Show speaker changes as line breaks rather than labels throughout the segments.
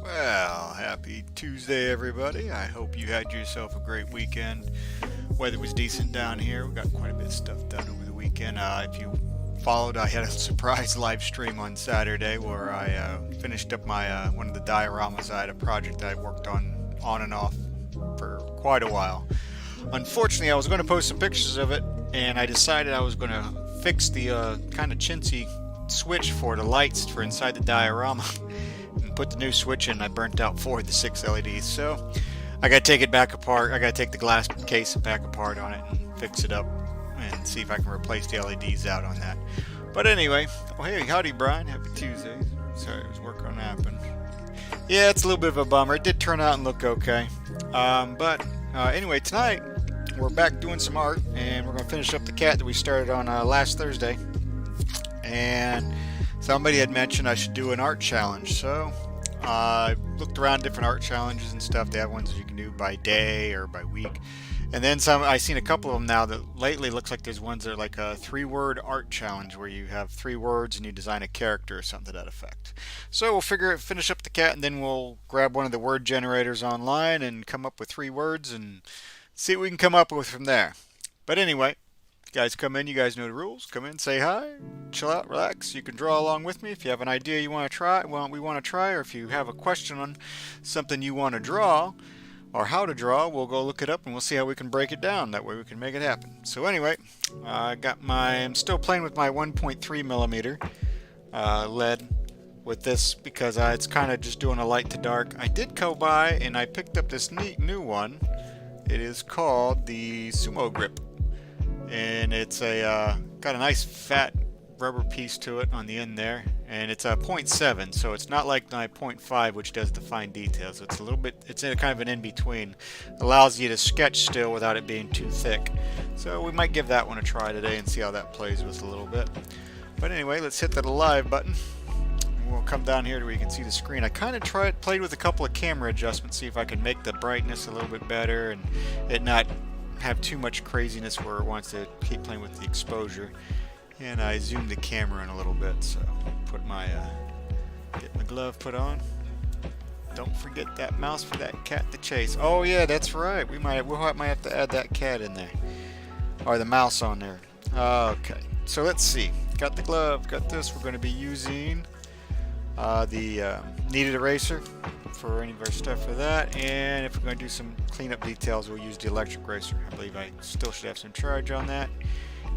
Well, happy Tuesday, everybody. I hope you had yourself a great weekend. Weather was decent down here. We got quite a bit of stuff done over the weekend. If you followed, I had a surprise live stream on Saturday where I finished up my one of the dioramas. I had a project I worked on and off for quite a while. Unfortunately, I was going to post some pictures of it, and I decided I was going to fix the kind of chintzy switch for the lights for inside the diorama and put the new switch in. I burnt out 4 of the 6 LEDs, so I got to take it back apart. I got to take the glass case back apart on it and fix it up and see if I can replace the LEDs out on that. But anyway, oh hey, howdy Brian, happy Tuesday. Sorry, I was working on that, but yeah, it's a little bit of a bummer. It did turn out and look okay. But anyway, tonight we're back doing some art, and we're going to finish up the cat that we started on last Thursday. And somebody had mentioned I should do an art challenge, so I looked around different art challenges and stuff. They have ones that you can do by day or by week. And then some, I've seen a couple of them now that lately looks like there's ones that are like a 3-word art challenge where you have 3 words and you design a character or something to that effect. So we'll finish up the cat, and then we'll grab one of the word generators online and come up with 3 words and see what we can come up with from there. But anyway, you guys come in, you guys know the rules. Come in, say hi, chill out, relax. You can draw along with me if you have an idea you want to try, or if you have a question on something you want to draw, or how to draw, we'll go look it up and we'll see how we can break it down. That way we can make it happen. So anyway, I'm still playing with my 1.3 millimeter lead with this because it's kind of just doing a light to dark. I did go by and I picked up this neat new one. It is called the Sumo Grip, and it's got a nice fat rubber piece to it on the end there, and it's a 0.7, so it's not like my 0.5, which does the fine details. It's a little bit, it's in kind of an in-between. Allows you to sketch still without it being too thick. So we might give that one a try today and see how that plays with a little bit. But anyway, let's hit that live button. We'll come down here to where you can see the screen. I kind of played with a couple of camera adjustments, see if I can make the brightness a little bit better and it not have too much craziness where it wants to keep playing with the exposure. And I zoomed the camera in a little bit, so put my get my glove put on. Don't forget that mouse for that cat to chase. Oh yeah, that's right. We might have to add that cat in there, or the mouse on there. Okay, so let's see. Got the glove. Got this. We're going to be using the kneaded eraser for any of our stuff for that. And if we're going to do some cleanup details, we'll use the electric eraser. I believe I still should have some charge on that.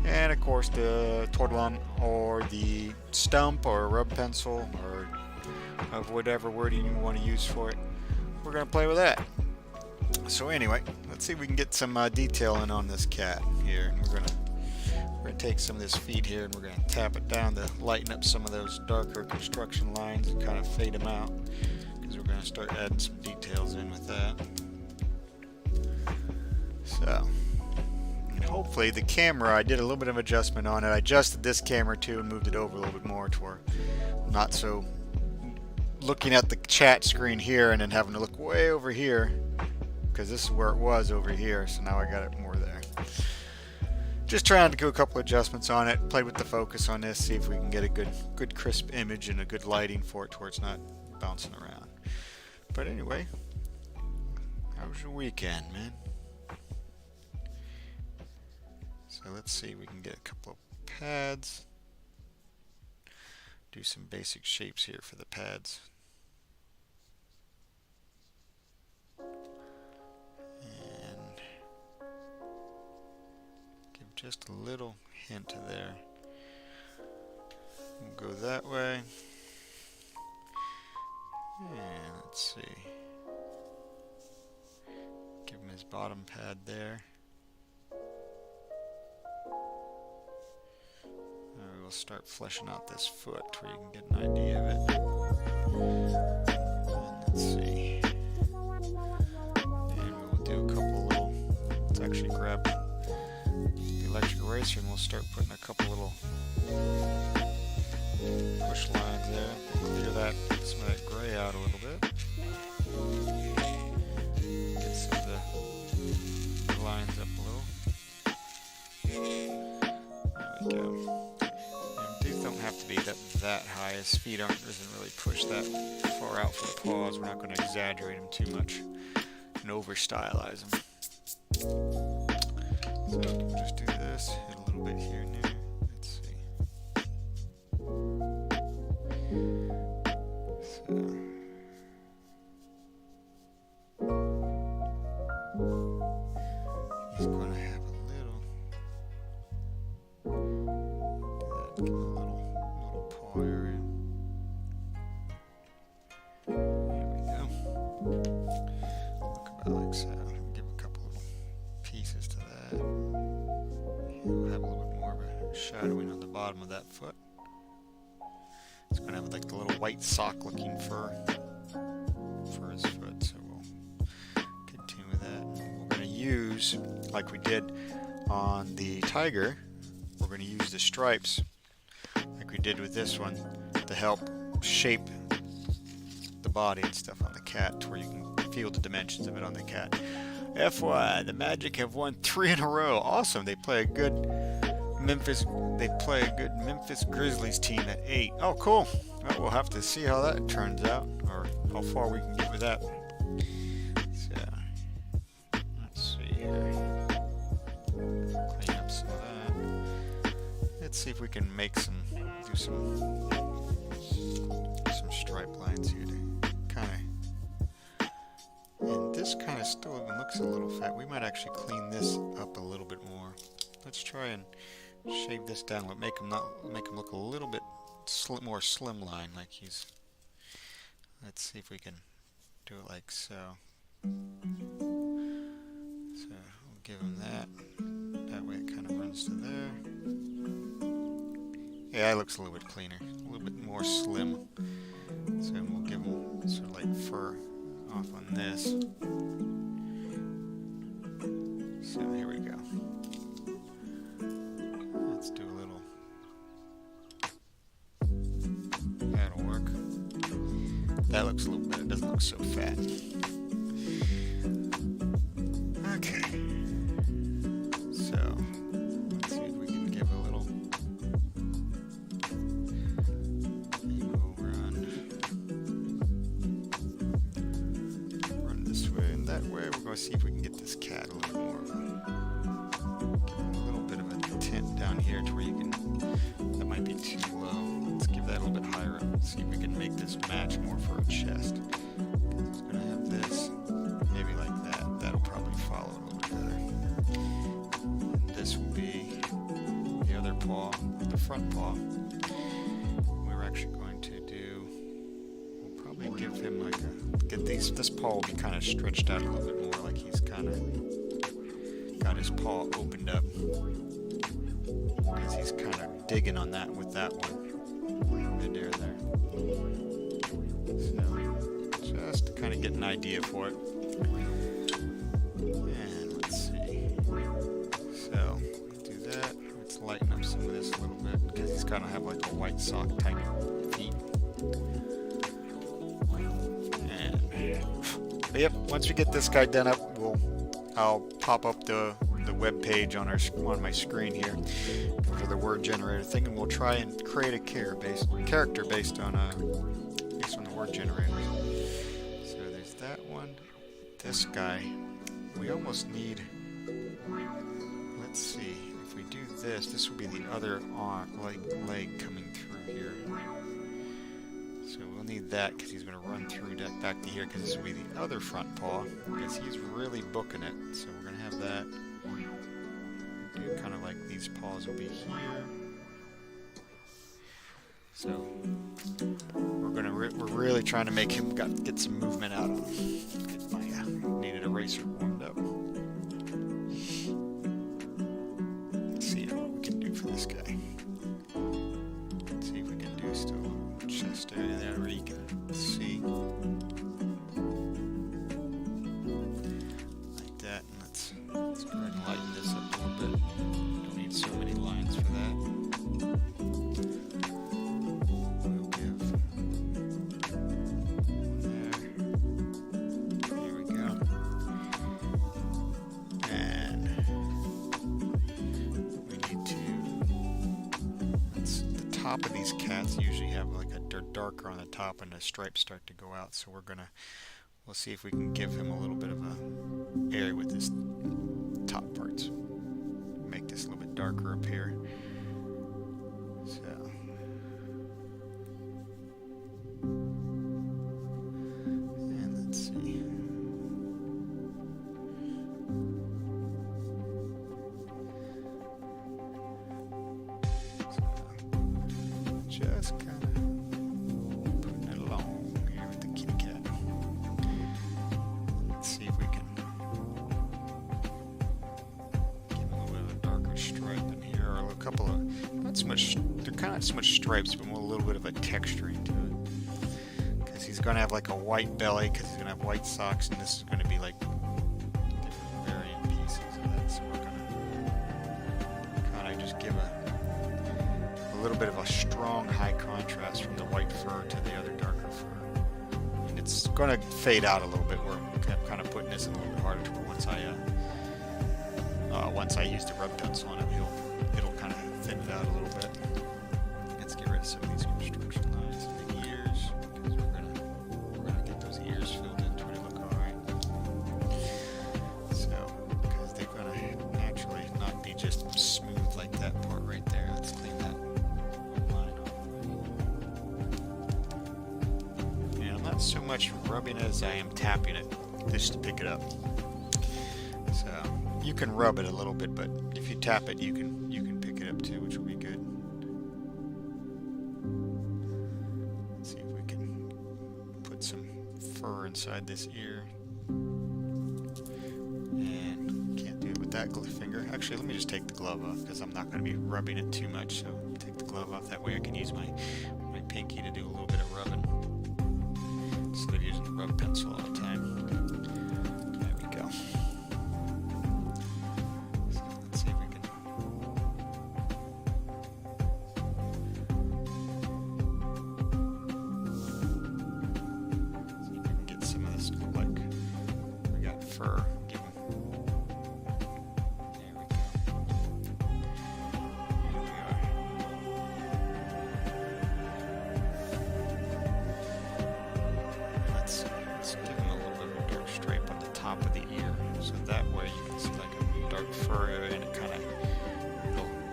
And of course the tortillon or the stump or rub pencil or of whatever wording you want to use for it. We're going to play with that. So anyway, let's see if we can get some detailing on this cat here. And we're going to take some of this feet here and we're going to tap it down to lighten up some of those darker construction lines and kind of fade them out, because we're going to start adding some details in with that. So hopefully the camera, I did a little bit of adjustment on it. I adjusted this camera too and moved it over a little bit more to where I'm not so looking at the chat screen here and then having to look way over here, because this is where it was over here, so now I got it more there. Just trying to do a couple adjustments on it, play with the focus on this, see if we can get a good crisp image and a good lighting for it to where it's not bouncing around. But anyway, how was your weekend, man? So let's see, we can get a couple of pads. Do some basic shapes here for the pads. And give just a little hint there. We'll go that way. And let's see. Give him his bottom pad there. We'll start fleshing out this foot where you can get an idea of it. And let's see. And we'll do a couple little, let's actually grab the electric eraser and we'll start putting a couple little push lines there. Clear some of that gray out a little bit. Get some of the lines up a little. There we go. Don't have to be that high. His feet doesn't really push that far out for the paws. We're not going to exaggerate them too much and over stylize them. So we'll just do this, hit a little bit here and there. Let's see. So he's going to have a little. Give him a little paw area. There we go. Look about like so. Give a couple little pieces to that. We'll have a little bit more of a shadowing on the bottom of that foot. It's going to have like the little white sock looking fur for his foot, so we'll continue with that. We're going to use, like we did on the tiger, we're going to use the stripes like we did with this one to help shape the body and stuff on the cat to where you can feel the dimensions of it on the cat. FYI, the Magic have won 3 in a row. Awesome. They play a good Memphis Grizzlies team at 8. Oh, cool. Well, we'll have to see how that turns out, or how far we can get with that. So, let's see here. Clean up some of that. Let's see if we can make do some stripe lines here to kind of. And this kind of still even looks a little fat. We might actually clean this up a little bit more. Let's try and shave this down, but make him look a little bit more slimline, like he's. Let's see if we can do it like so. So we'll give him that. That way it kind of runs to there. Yeah, it looks a little bit cleaner, a little bit more slim. So we'll give him sort of like fur off on this. So here we go. Let's do a little. That'll work. That looks a little better. It doesn't look so fat. Okay. So let's see if we can give a little. Run this way and that way. We're going to see if we can get this cat a little more. Give a little bit of a tint down here to where you can. That might be too low. Let's give that a little bit higher up. See if we can make this match more for a chest. It's going to have this, maybe like that. That'll probably follow a little bit better. And this will be the other paw, the front paw. We're actually going to do. We'll probably give him like a. Get these. This paw will be kind of stretched out a little bit more, like he's kind of got his paw opened up. Because he's kind of digging on that with that one. Mid air there. So, just to kind of get an idea for it. And let's see. So, do that. Let's lighten up some of this a little bit because he's kind of have like a white sock type feet. But yep, once we get this guy done up, I'll pop up the web page on my screen here for the word generator thing, and we'll try and create a character based on the word generator. So there's that one. This guy, we almost need. Let's see if we do this. This will be the other leg coming through here. So we'll need that because he's going to run through that back to here because this will be the other front paw because he's really booking it. So we're going to have that. Do kind of like these paws will be here. So we're really trying to make him get some movement out of him. Get my needed eraser warmed up. Let's see what we can do for this guy. Let's see if we can do still a little chest area there where you can see. Like that. And let's go ahead and lighten this up a little bit. Don't need so many lines for that. We'll give there. There we go. And we need to. The top of these cats usually have like they're darker on the top and the stripes start to go out. So we'll see if we can give him a little bit of a area with his top parts. Make this a little bit darker up here. So. And let's see. So, just kind of putting it along here with the kitty cat. Let's see if we can give him a little bit of a darker stripe in here, or a couple of, not so much, they're kind of not so much stripes, but a little bit of a texturing to it. Because he's going to have like a white belly, because he's going to have white socks, and this is going to be like different variant pieces of that. So we're going to kind of just give a little bit of a strong high contrast from the white fur to the other darker fur. And it's going to fade out a little bit. We're kind of putting this in a little bit harder to once I use the rub pencil on it, it'll kind of thin it out a little bit. Let's get rid of some of these construction lines and the ears, because we're gonna get those ears filled in to look all right. So, because they're gonna naturally not be just smooth like that part right there. Let's clean that line off. And I'm not so much rubbing it as I am tapping it just to pick it up. So you can rub it a little bit, but if you tap it, you can pick it up too, which will be good. Let's see if we can put some fur inside this ear. And can't do it with that finger. Actually, let me just take the glove off, because I'm not going to be rubbing it too much. So take the glove off. That way I can use my pinky to do a little bit of rubbing instead of using the rub pencil all the time. There we go.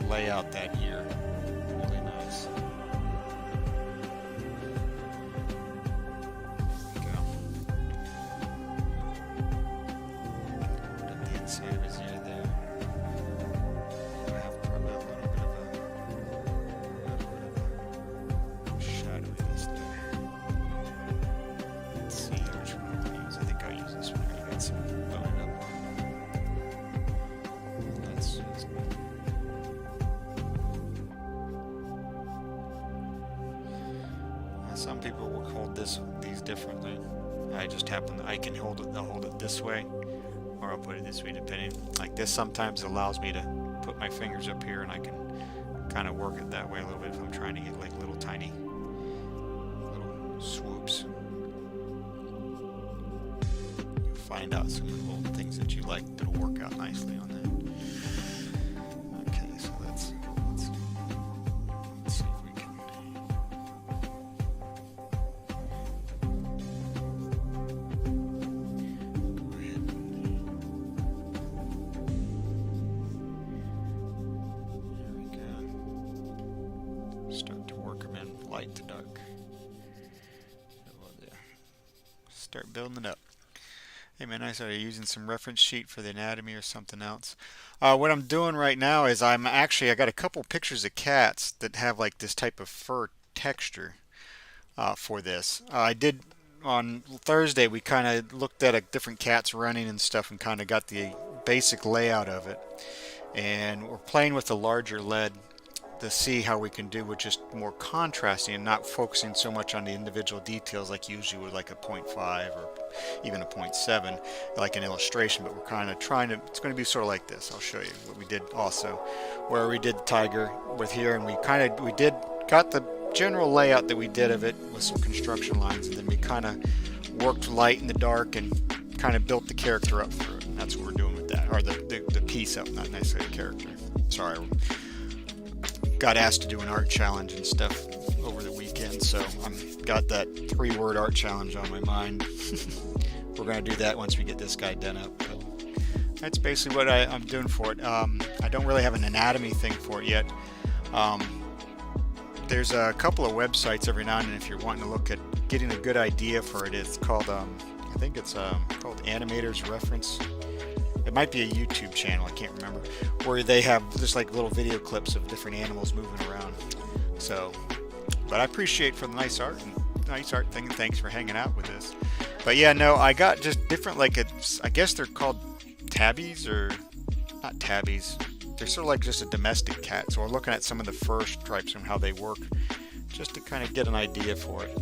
Lay out that ear really nice. There we go. Put up the inside of his ear there. I have probably a little bit of a shadowness there. Let's see which one I'll use. I think I'll use this one. I got some loaded up. Let's use Some people will hold these differently. I just happen I can hold it this way, or I'll put it this way depending. Like this sometimes allows me to put my fingers up here and I can kind of work it that way a little bit if I'm trying to get like little tiny little swoops. You'll find out some of the little things that you like that'll work out nicely on that. Okay, so let's see if we can. Start to work them in light to dark. Start building it up. Hey man, I started using some reference sheet for the anatomy or something else. What I'm doing right now is I got a couple pictures of cats that have like this type of fur texture for this. I did on Thursday. We kind of looked at different cats running and stuff and kind of got the basic layout of it. And we're playing with a larger lead to see how we can do with just more contrasting and not focusing so much on the individual details like usually with like a 0.5 or even a 0.7 like an illustration, but we're kind of trying to, it's going to be sort of like this. I'll show you what we did also, where we did tiger with here, and we got the general layout that we did of it with some construction lines, and then we kind of worked light in the dark and kind of built the character up through it. And that's what we're doing with that, or the piece up, not necessarily the character. Sorry, got asked to do an art challenge and stuff over the weekend, so I've got that 3-word art challenge on my mind. We're going to do that once we get this guy done up. But that's basically what I'm doing for it. I don't really have an anatomy thing for it yet. There's a couple of websites every now and then if you're wanting to look at getting a good idea for it. It's called, I think it's called Animator's Reference. It might be a YouTube channel, I can't remember, where they have just like little video clips of different animals moving around. So, but I appreciate for the nice art thing, and thanks for hanging out with this. But yeah, no, I got just different, like I guess they're called tabbies, or not tabbies. They're sort of like just a domestic cat. So we're looking at some of the fur stripes and how they work, just to kind of get an idea for it.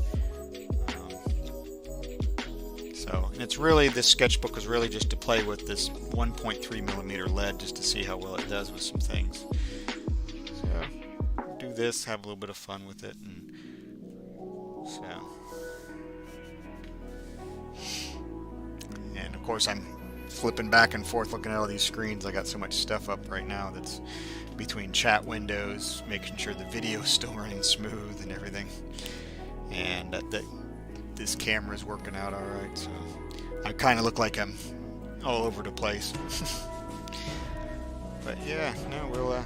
And it's really, this sketchbook is really just to play with this 1.3mm lead, just to see how well it does with some things. So do this, have a little bit of fun with it, and so course, I'm flipping back and forth looking at all these screens. I got so much stuff up right now that's between chat windows, making sure the video is still running smooth and everything. And that this camera is working out all right, so I kind of look like I'm all over the place. But yeah, no, we'll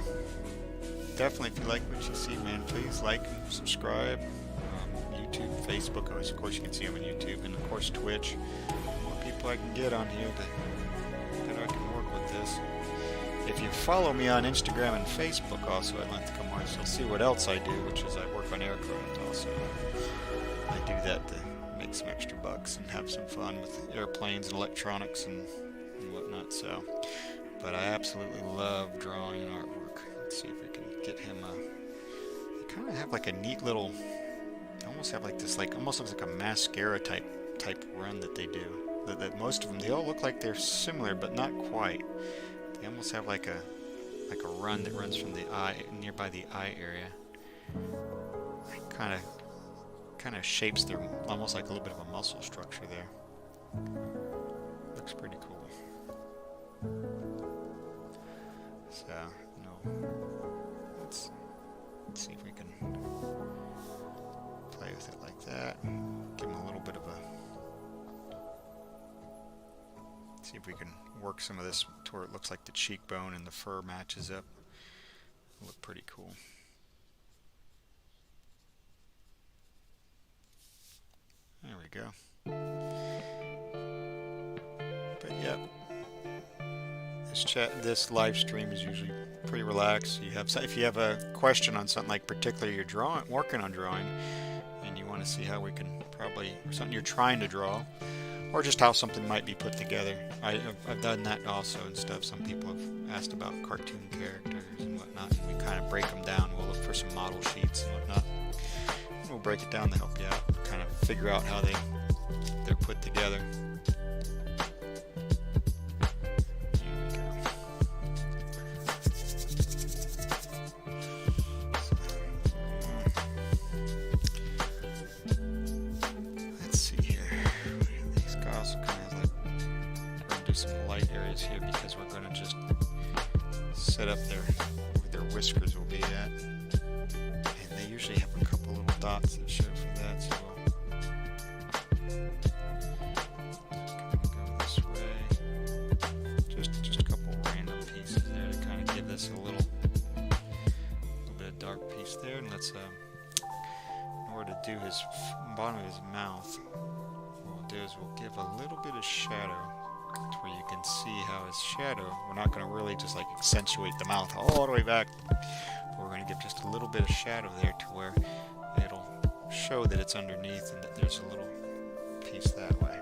definitely, if you like what you see, man, please like and subscribe. YouTube, Facebook, of course you can see them on YouTube, and of course Twitch. More people I can get on here that I can work with this. If you follow me on Instagram and Facebook also at Length Come Mars, you'll see what else I do, which is I work on aircraft also. I do that to make some extra bucks and have some fun with airplanes and electronics and whatnot. So, but I absolutely love drawing and artwork. Let's see if we can get him they kind of have like a neat little, almost have like this, like almost looks like a mascara type run that they do. That most of them, they all look like they're similar, but not quite. They almost have like a run that runs from the eye, nearby the eye area. Kind of shapes their, almost like a little bit of a muscle structure there. Looks pretty cool. So, let's see if we can play with it like that. Give them a little bit of a, see if we can work some of this to where it looks like the cheekbone and the fur matches up. It'll look pretty cool. There we go. But yep, this live stream is usually pretty relaxed. If you have a question on something, like particularly you're working on drawing, and you want to see how we can probably, or something you're trying to draw, or just how something might be put together. I've done that also and stuff. Some people have asked about cartoon characters and whatnot, and we kind of break them down. We'll look for some model sheets and whatnot. We'll break it down to help you out, kind of figure out how they're put together. Here we go. Let's see here. These guys are kind of like, we're going to do some light areas here because we're going to just set up where their whiskers will be at. Usually have a couple little dots that show for that, so go this way. Just a couple random pieces there to kind of give this a little bit of dark piece there. And let's in order to do his bottom of his mouth, what we'll do is we'll give a little bit of shadow to where you can see how his shadow, we're not going to really just like accentuate the mouth all the way back. We're going to give just a little bit of shadow there to where it'll show that it's underneath and that there's a little piece that way.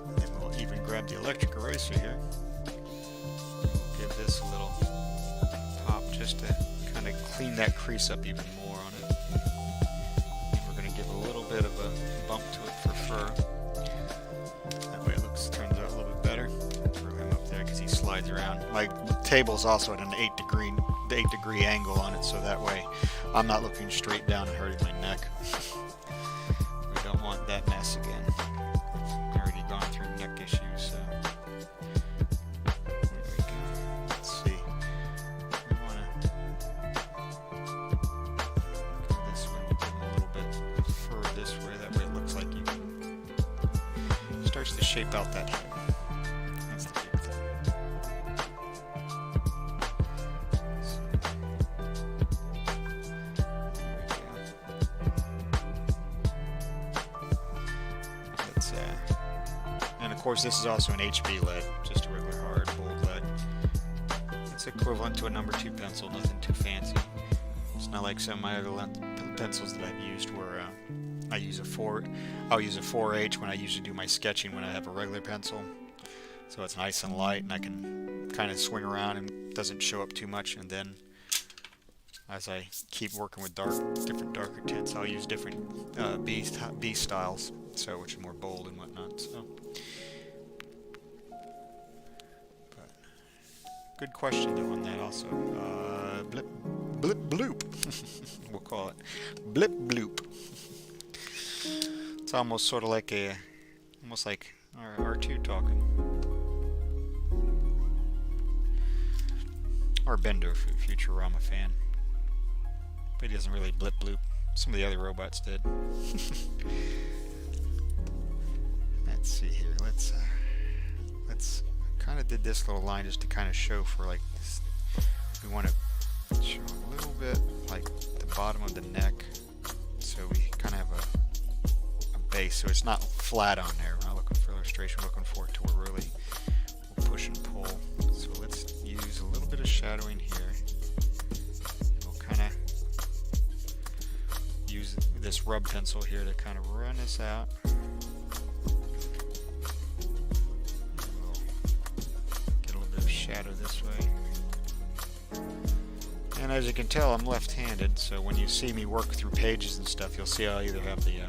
And then we'll even grab the electric eraser here. We'll give this a little pop just to kind of clean that crease up even more on it. And we're going to give a little bit of a bump to it for fur. That way it turns out a little bit better. Throw him up there because he slides around. My table's also at an 8-degree angle on it, so that way I'm not looking straight down and hurting my neck. We don't want that mess again. I've already gone through neck issues, so there we go. Let's see. We want to go this way. We'll give him a little bit of fur this way. That way it looks like it starts to shape out that head. That's the big thing. Of course, this is also an HB lead, just a regular hard bold lead. It's equivalent to a number 2 pencil, nothing too fancy. It's not like some of my other pencils that I've used where I'll use a 4H when I usually do my sketching when I have a regular pencil. So it's nice and light and I can kind of swing around and it doesn't show up too much. And then as I keep working with different darker tints, I'll use different B styles, so which are more bold and whatnot. So. Good question though on that also. Blip bloop. We'll call it blip bloop. It's almost sort of like almost like Or R2 talking. Or Bender, Futurama fan. But he doesn't really blip bloop. Some of the other robots did. Let's see here. Let's kind of did this little line just to kind of show for like this. We want to show a little bit like the bottom of the neck, so we kind of have a base, so it's not flat on there. We're not looking for illustration, we're looking for it to where really we'll push and pull. So let's use a little bit of shadowing here. We'll kind of use this rub pencil here to kind of run this out. We'll get a little bit of shadow this way. And as you can tell, I'm left-handed, so when you see me work through pages and stuff, you'll see I'll either have the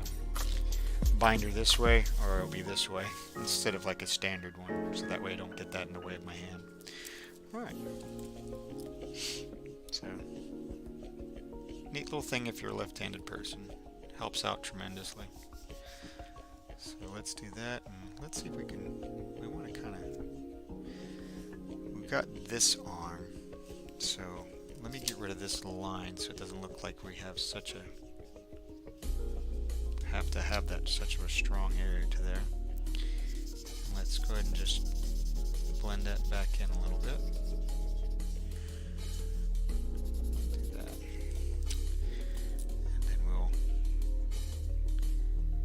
binder this way or it'll be this way instead of like a standard one, so that way I don't get that in the way of my hand. Alright. So, neat little thing if you're a left-handed person. Helps out tremendously. So let's do that, and let's see if we want to kind of, we've got this arm, so let me get rid of this line so it doesn't look like we have such a such of a strong area to there. Let's go ahead and just blend that back in a little bit. Do that. And then we'll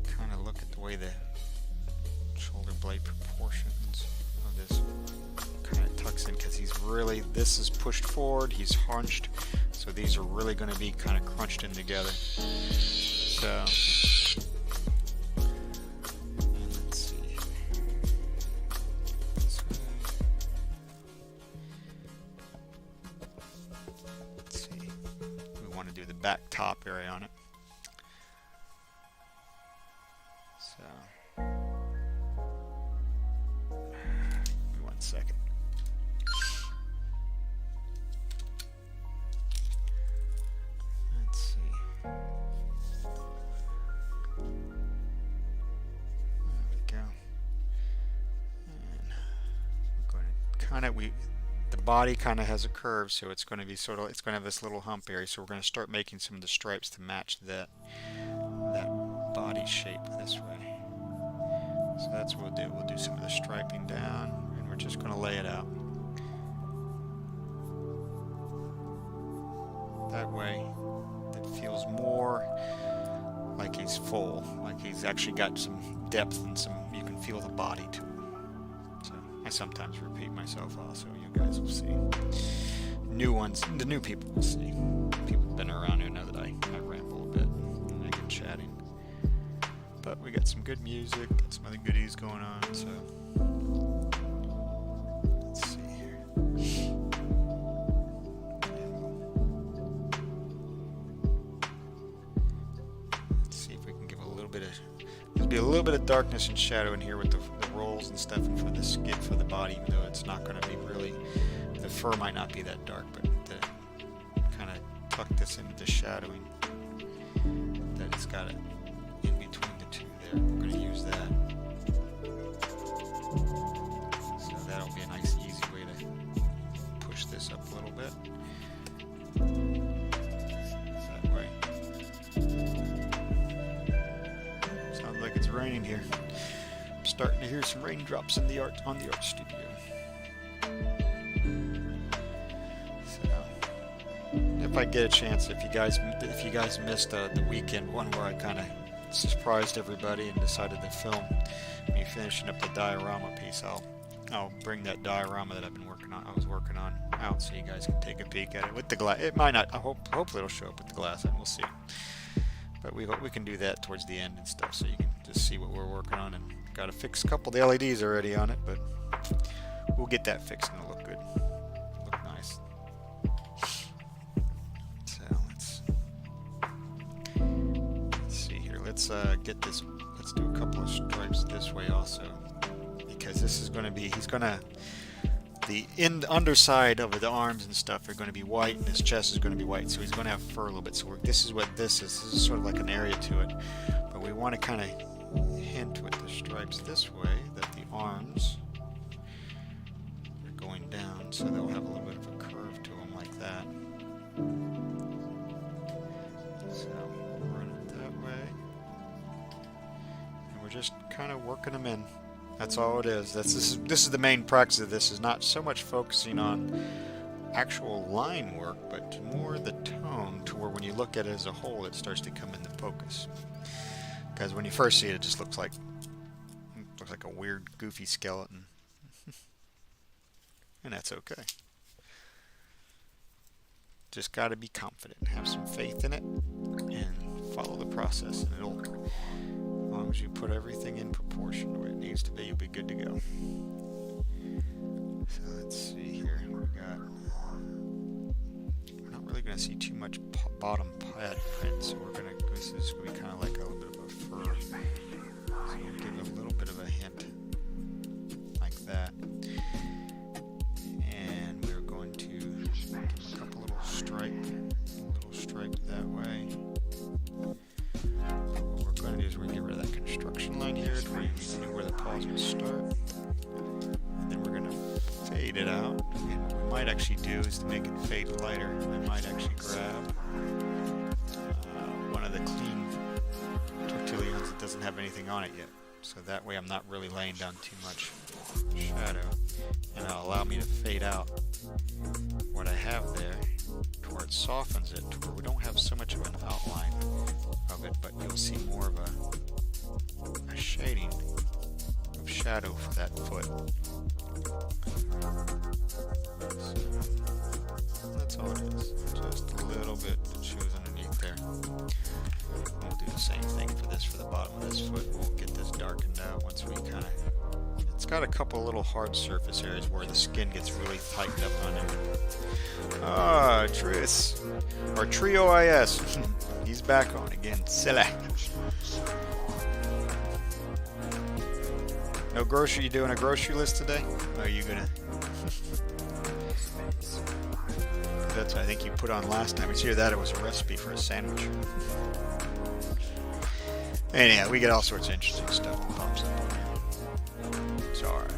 kind of look at the way the shoulder blade proportions of this kind of tucks in, because he's really, this is pushed forward, he's hunched, so these are really going to be kind of crunched in together. So let's see. We want to do the back top area on it. So give me 1 second. Let's see. There we go. And we're going to kind of, the body kind of has a curve, so it's going to be sort of, it's going to have this little hump area, so we're going to start making some of the stripes to match that body shape this way. So that's what we'll do. We'll do some of the striping down, and we're just going to lay it out. That way it feels more like he's full, like he's actually got some depth and some, you can feel the body to him. So I sometimes repeat myself also, you guys will see. New ones, the new people will see. People who've been around here know that I ramble a bit and I get chatting. But we got some good music, got some other goodies going on, so let's see here. Let's see if we can give a little bit of, there'll be a little bit of darkness and shadow in here with the rolls and stuff, and for the skin, for the body, even though it's not going to be really, the fur might not be that dark, but to kind of tuck this into the shadowing, that it's got it in between the two there. We're going to use that. So that'll be a nice easy way to push this up a little bit. That way. Sounds like it's raining here. I'm starting to hear some raindrops in the art studio. If I get a chance, if you guys missed the weekend one where I kind of surprised everybody and decided to film me finishing up the diorama piece, I'll bring that diorama that I was working on out so you guys can take a peek at it with the glass. It might not. Hopefully it'll show up with the glass, and we'll see. But we can do that towards the end and stuff, so you can just see what we're working on. And got to fix a couple of the LEDs already on it, but we'll get that fixed and it'll look good. Look nice. So let's see here. Let's get this. Let's do a couple of stripes this way also, because this is going to be. The underside of the arms and stuff are going to be white, and his chest is going to be white, so he's going to have fur a little bit. So this is what this is. This is sort of like an area to it, but we want to kind of hint with the stripes this way that arms are going down, so they'll have a little bit of a curve to them like that. So we'll run it that way. And we're just kind of working them in. That's all it is. This is the main practice of this, is not so much focusing on actual line work, but more the tone, to where when you look at it as a whole, it starts to come into focus. Because when you first see it, it just looks like a weird, goofy skeleton. And that's okay. Just got to be confident, have some faith in it, and follow the process, and it'll, as long as you put everything in proportion to where it needs to be, you'll be good to go. So let's see here. We're not really going to see too much bottom pad print, so this is going to be kind of like a little bit of a fur. So we'll give it a little bit of a hint like that. And we're going to give them a couple little stripe that way. What we're going to do is we're going to get rid of that construction line here to where you know where the paws will start. And then we're going to fade it out. And what we might actually do is to make it fade lighter, I might actually grab one of the clean tortillas that doesn't have anything on it yet. So that way I'm not really laying down too much shadow. And it'll allow me to fade out what I have there to where it softens it, to where we don't have so much of an outline of it, but you'll see more of a shading of shadow for that foot. So that's all it is. Just a little bit that shows underneath there. We'll do the same thing for the bottom of this foot. We'll get this darkened out once we kind of... It's got a couple little hard surface areas where the skin gets really tightened up on it. Ah, Tris. Or Trio IS. He's back on again. Silly. No grocery? You doing a grocery list today? Or are you gonna... That's what I think you put on last time. It's either that or it was a recipe for a sandwich. Anyhow, we get all sorts of interesting stuff that pops up on here. It's alright.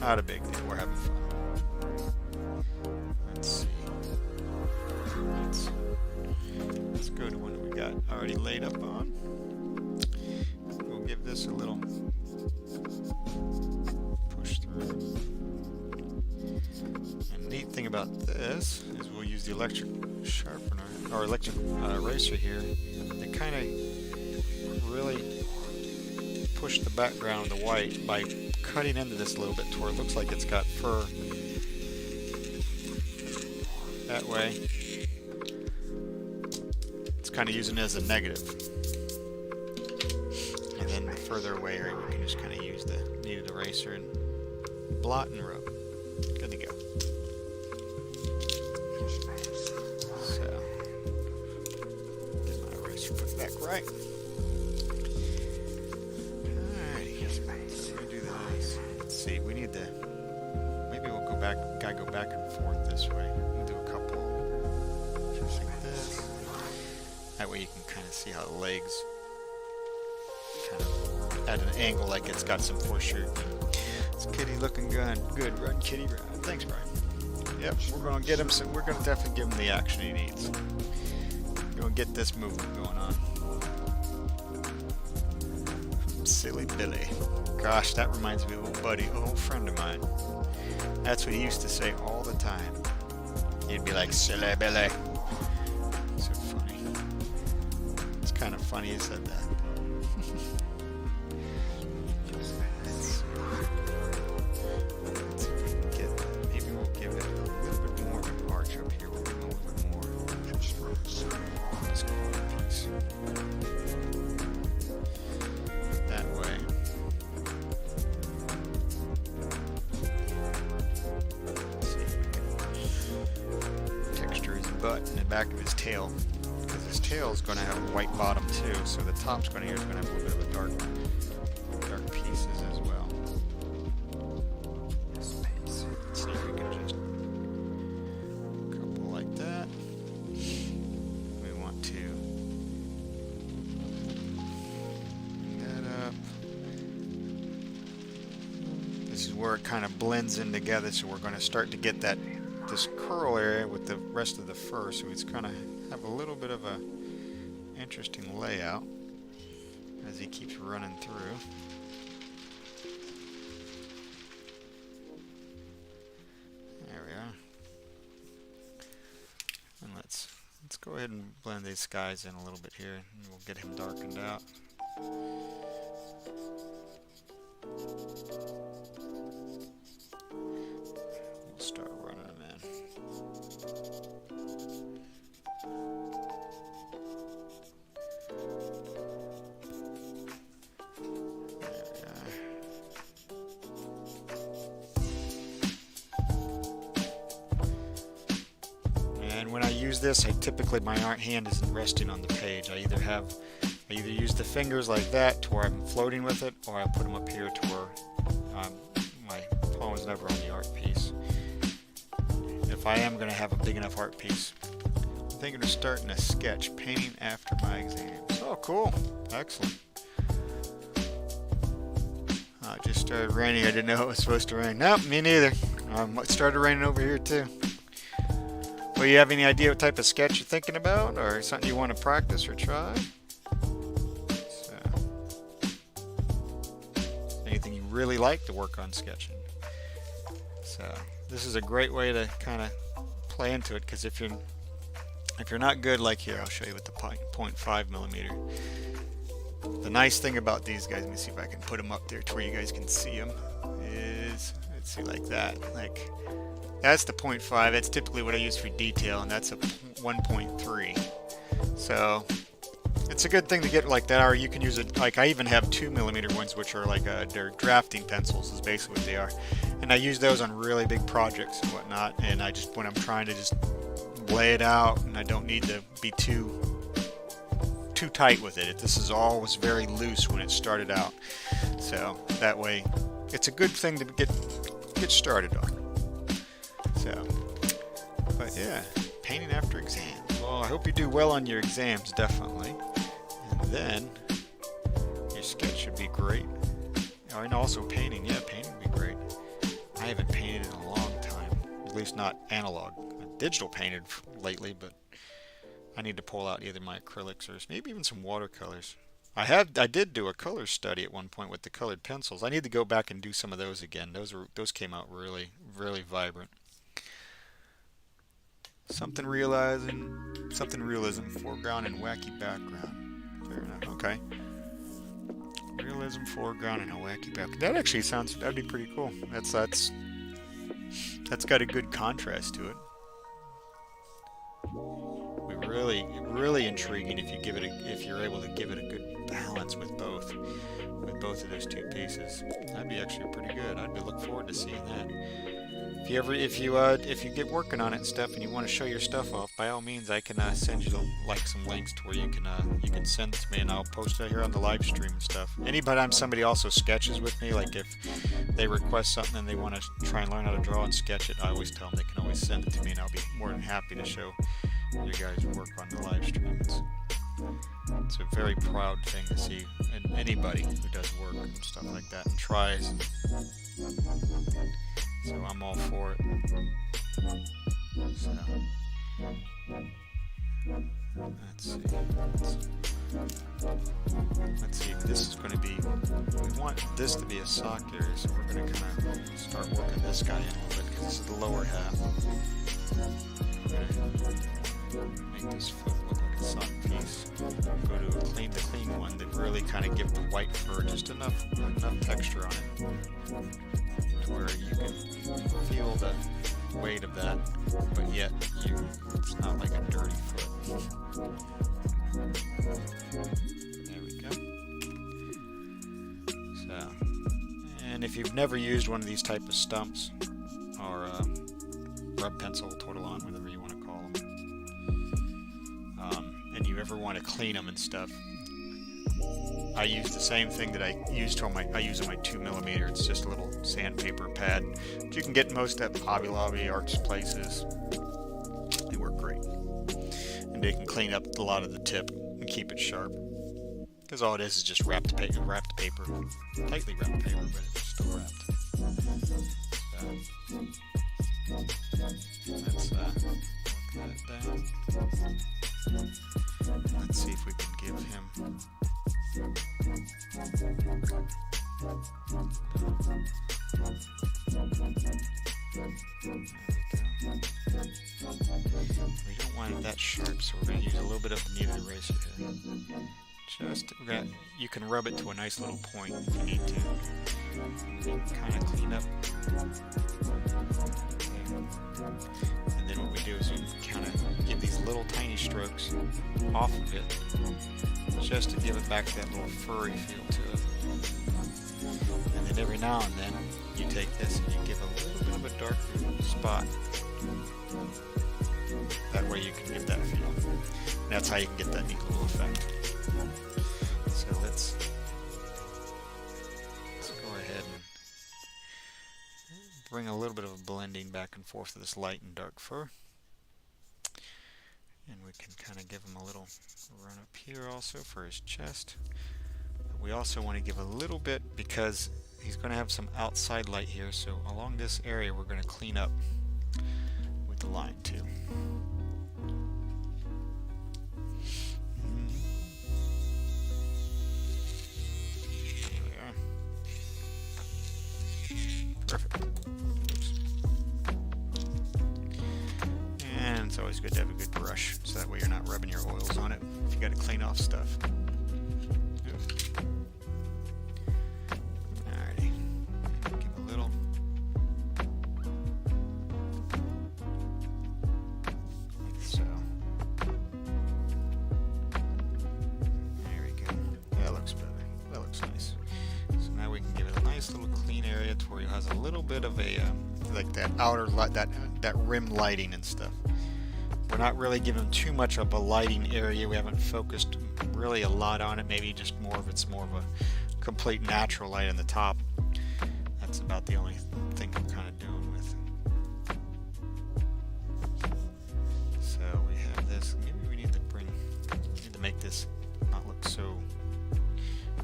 Not a big deal. We're having fun. Let's see. Let's go to one that we got already laid up on. We'll give this a little push through. And the neat thing about this is we'll use the electric sharpener, or electric eraser here, to kind of really push the background of the white by cutting into this a little bit to where it looks like it's got fur. That way, it's kind of using it as a negative. And then the further away area, you can just kind of use the kneaded eraser and blot and rub. Good to go. So, get my eraser put back right. Alrighty, so we're gonna do this. Let's see, we need the. Maybe we'll go back. Gotta go back and forth this way. We'll do a couple just like this. That way you can kind of see how the legs kind of at an angle, like it's got some push. It's Kitty looking good. Good, run, Kitty, run. Thanks, Brian. Yep, we're gonna get him. We're gonna definitely give him the action he needs. We're gonna get this movement going on. Silly Billy. Gosh, that reminds me of a old buddy, an old friend of mine. That's what he used to say all the time. He'd be like, "Silly Billy." So funny. It's kind of funny he said that. In the back of his tail, because his tail is going to have a white bottom too, so the top's going to have a little bit of a dark pieces as well. So we can just a couple like that. We want to bring that up. this is where it kind of blends in together, so we're going to start to get this curl area with the rest of the fur, so it's going to have a little bit of a interesting layout as he keeps running through. There we are. And let's go ahead and blend these guys in a little bit here, and we'll get him darkened out. We'll start running them in. And when I use this, typically my hand isn't resting on the page. I either use the fingers like that to where I'm floating with it, or I put them up here to where my palm is never on the art piece. If I am going to have a big enough art piece, I'm thinking of starting a sketch, painting after my exams. Oh, cool. Excellent. It just started raining. I didn't know it was supposed to rain. Nope, me neither. It started raining over here too. Well, you have any idea what type of sketch you're thinking about, or something you want to practice or try? Anything you really like to work on sketching. So this is a great way to kind of play into it, because if you're not good, like here, I'll show you with the 0.5 millimeter. The nice thing about these guys, let me see if I can put them up there to where you guys can see them, is, let's see, like that. Like, that's the 0.5. That's typically what I use for detail, and that's a 1.3. So it's a good thing to get like that, or you can use it, like I even have 2 millimeter ones, which are like they're drafting pencils is basically what they are, and I use those on really big projects and whatnot. And when I'm trying to just lay it out, and I don't need to be too tight with it. This is always very loose when it started out, so that way it's a good thing to get started on. So, but yeah, painting after exams. Well, I hope you do well on your exams, definitely. And then your sketch should be great. Oh, and also painting. Yeah, painting would be great. I haven't painted in a long time, at least not analog. I've digital painted lately, but I need to pull out either my acrylics or maybe even some watercolors. I did do a color study at one point with the colored pencils. I need to go back and do some of those again. Those came out really, really vibrant. Something realism, foreground and wacky background. Fair enough. Okay. Realism, foreground, and a wacky background. That actually that'd be pretty cool. That's got a good contrast to it. Really intriguing if you're able to give it a good balance with both of those two pieces. That'd be actually pretty good. I'd look forward to seeing that. If you get working on it and stuff, and you want to show your stuff off, by all means, I can send you some links to where you can send it to me, and I'll post it here on the live stream and stuff. Anytime somebody also sketches with me, like if they request something and they want to try and learn how to draw and sketch it, I always tell them they can always send it to me, and I'll be more than happy to show you guys work on the live stream. It's a very proud thing to see anybody who does work and stuff like that and tries. So I'm all for it. So let's see. This is going to be. We want this to be a sock area, so we're going to kind of start working this guy in a little bit, because this is the lower half. We're going to make this foot look like a sock piece. Go to the clean one that really kind of give the white fur just enough texture on it, to where you can feel the weight of that, but yet it's not like a dirty foot. There we go. So, and if you've never used one of these type of stumps, or rub pencil, Tortillon, whatever you want to call them, and you ever want to clean them and stuff, I use the same thing that I use on my 2 millimeter. It's just a little sandpaper pad. You can get most at Hobby Lobby, Arts places. They work great, and they can clean up a lot of the tip and keep it sharp. Because all it is just wrapped paper, tightly wrapped paper, but it's still wrapped. We don't want it that sharp, so we're going to use a little bit of the kneaded eraser here. You can rub it to a nice little point if you need to. Kind of clean up. And then what we do is we kind of give these little tiny strokes off of it, just to give it back that little furry feel to it. And then every now and then you take this and you give a little bit of a darker spot. That way you can get that feel. And that's how you can get that neat little effect. So let's go ahead and bring a little bit of a blending back and forth of this light and dark fur. And we can kind of give him a little run up here also for his chest. But we also want to give a little bit because he's going to have some outside light here, so along this area we're going to clean up with the line too. There we are. Perfect. Oops. And it's always good to have a good brush, so that way you're not rubbing your oils on it if you got to clean off stuff. Alrighty, give a little. Like so. There we go. That looks better. That looks nice. So now we can give it a nice little clean area to where it has a little bit of a like that outer light, that rim lighting and stuff. We're not really giving too much of a lighting area. We haven't focused really a lot on it. Maybe just it's more of a complete natural light on the top. That's about the only thing we're kind of doing with. So we have this. Maybe we need to make this not look so.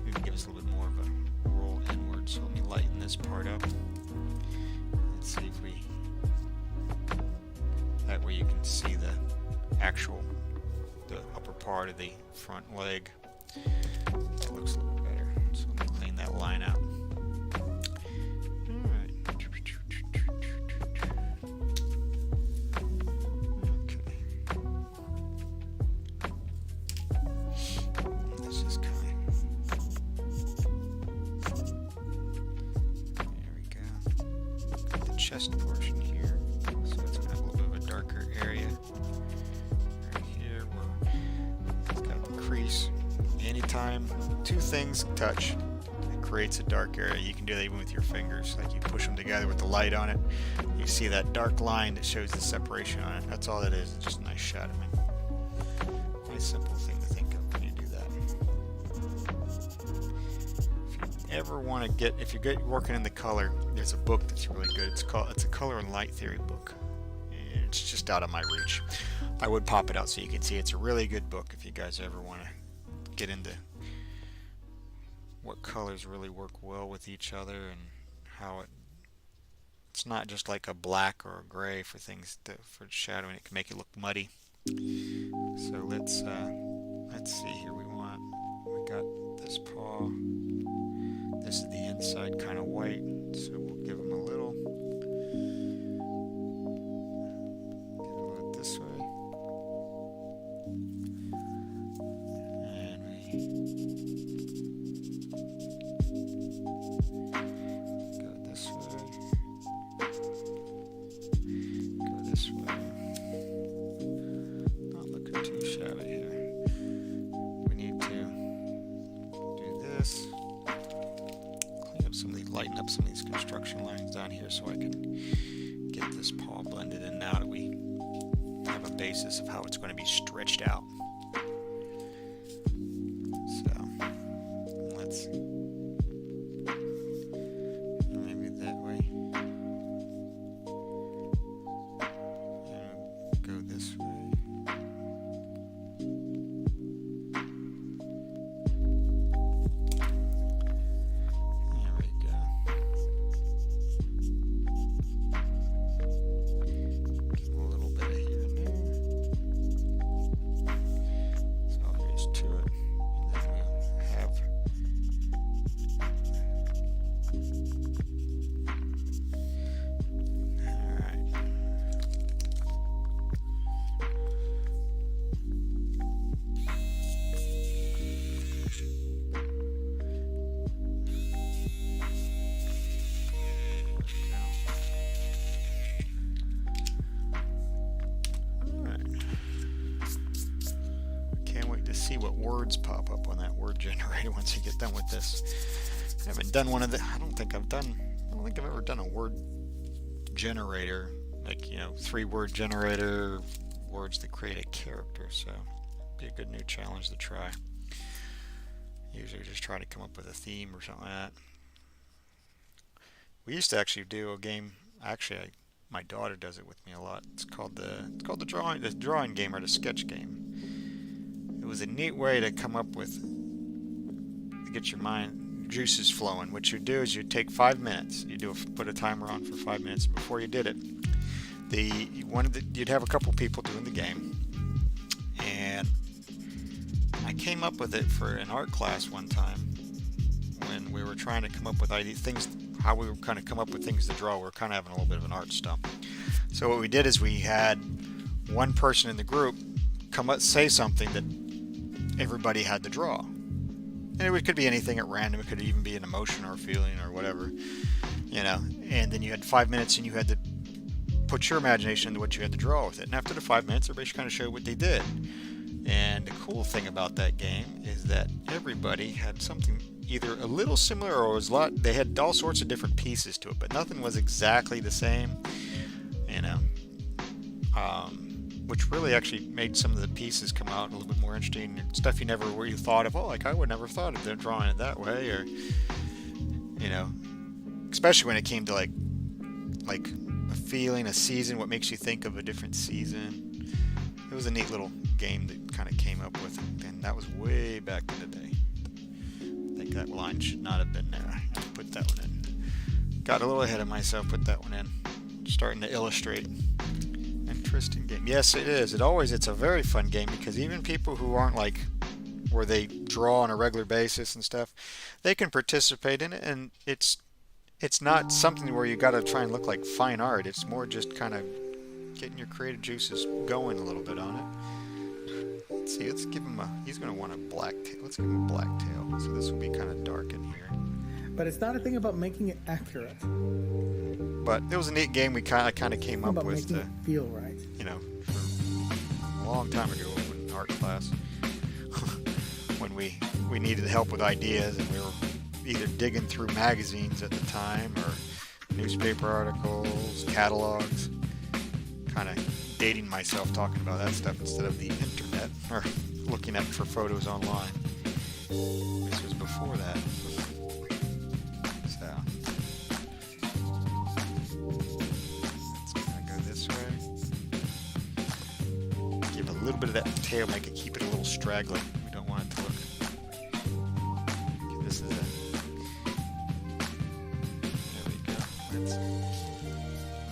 Maybe give us a little bit more of a roll inward. So let me lighten this part up. Let's see if we. That way you can see the upper part of the front leg. It looks a little better. So let me clean that line out. Alright. Okay. Let's just kind of. There we go. Got the chest portion here. So it's going to have a little bit of a darker area. Right here where it's got the crease. Anytime two things touch, it creates a dark area. You can do that even with your fingers. Like you push them together with the light on it. You see that dark line that shows the separation on it. That's all it is. It's just a nice shadowing. Nice simple thing to think of when you do that. If you ever want to if you're working in the color, there's a book that's really good. It's a color and light theory book. It's just out of my reach. I would pop it out so you can see. It's a really good book if you guys ever want to get into what colors really work well with each other and how it's not just like a black or a gray for things for shadowing. It can make it look muddy. So let's see here. We got this paw. This is the inside kind of white, so we'll give them a little. Give it this way. And we go this way. Go this way. Not looking too shabby here. We need to do this. Lighten up some of these construction lines down here so I can get this paw blended in now that we have a basis of how it's going to be stretched out. So let's maybe that way and go this way. what words pop up on that word generator once you get done with this. I haven't done one of the. I don't think I've ever done a word generator, like 3-word generator, words that create a character. So be a good new challenge to try. Usually just try to come up with a theme or something like that. We used to actually do a game. Actually, my daughter does it with me a lot. It's called the drawing game or the sketch game. It was a neat way to come up with, to get your mind juices flowing. What you do is you take 5 minutes. Put a timer on for 5 minutes. Before you did it, you'd have a couple people doing the game, and I came up with it for an art class one time when we were trying to come up with things, how we were kind of come up with things to draw. We were kind of having a little bit of an art stump. So what we did is we had one person in the group say something that everybody had to draw. And it could be anything at random. It could even be an emotion or a feeling or whatever, And then you had 5 minutes and you had to put your imagination into what you had to draw with it. And after the 5 minutes, everybody kind of showed what they did. And the cool thing about that game is that everybody had something either a little similar or they had all sorts of different pieces to it, but nothing was exactly the same, which really actually made some of the pieces come out a little bit more interesting, and stuff you thought of. Like I would never have thought of drawing it that way, or especially when it came to like a feeling, a season, what makes you think of a different season. It was a neat little game that kind of came up with it, and that was way back in the day. I think that line should not have been there. I put that one in. Got a little ahead of myself, put that one in. Starting to illustrate. Interesting game. Yes, it is. It's a very fun game, because even people who aren't where they draw on a regular basis and stuff, they can participate in it, and it's not something where you got to try and look like fine art. It's more just kind of getting your creative juices going a little bit on it. Let's see, let's give him he's going to want a black tail. Let's give him a black tail. So this will be kind of dark in here.
But it's not a thing about making it accurate.
But it was a neat game I kind of came up with.
Making it feel right.
For a long time ago in art class, when we needed help with ideas, and we were either digging through magazines at the time or newspaper articles, catalogs. Kind of dating myself talking about that stuff instead of the internet or looking up for photos online. This was before that. So let's kind of go this way. Give a little bit of that tail, keep it a little straggly. We don't want it to look. Okay, this is it. There we go.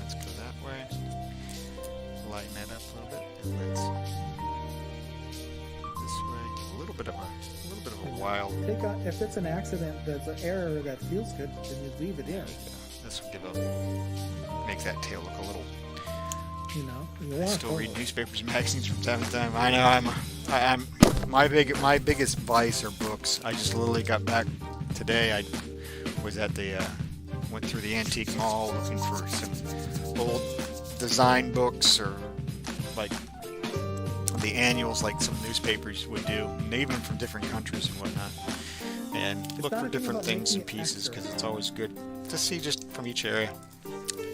Let's go that way. Lighten that up a little bit, and let's this way. Give a little bit of a wild.
If it's an accident, that's an error that feels good, then you leave it in.
This will make that tail look a little.
You
I still read newspapers and magazines from time to time. I know I'm my biggest vice are books. I just literally got back today. I was at went through the antique mall looking for some old design books, or like the annuals like some newspapers would do, and even from different countries and whatnot, and look for different things and pieces, because it's always good to see just from each area.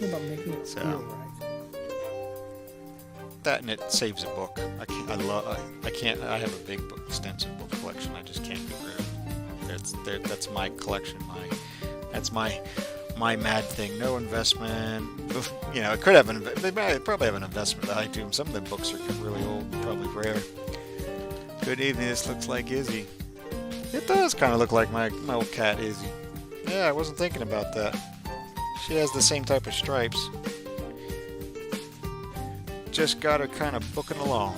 About making it feel right.
That, and it saves a book. I have a big extensive book collection. I just can't get rid of it. That's my collection. That's my mad thing. No investment. It could have they probably have an investment value to them. Some of the books are really old, probably rare. Good evening. This looks like Izzy. It does kind of look like my old cat Izzy. Yeah, I wasn't thinking about that. She has the same type of stripes. Just got her kind of booking along.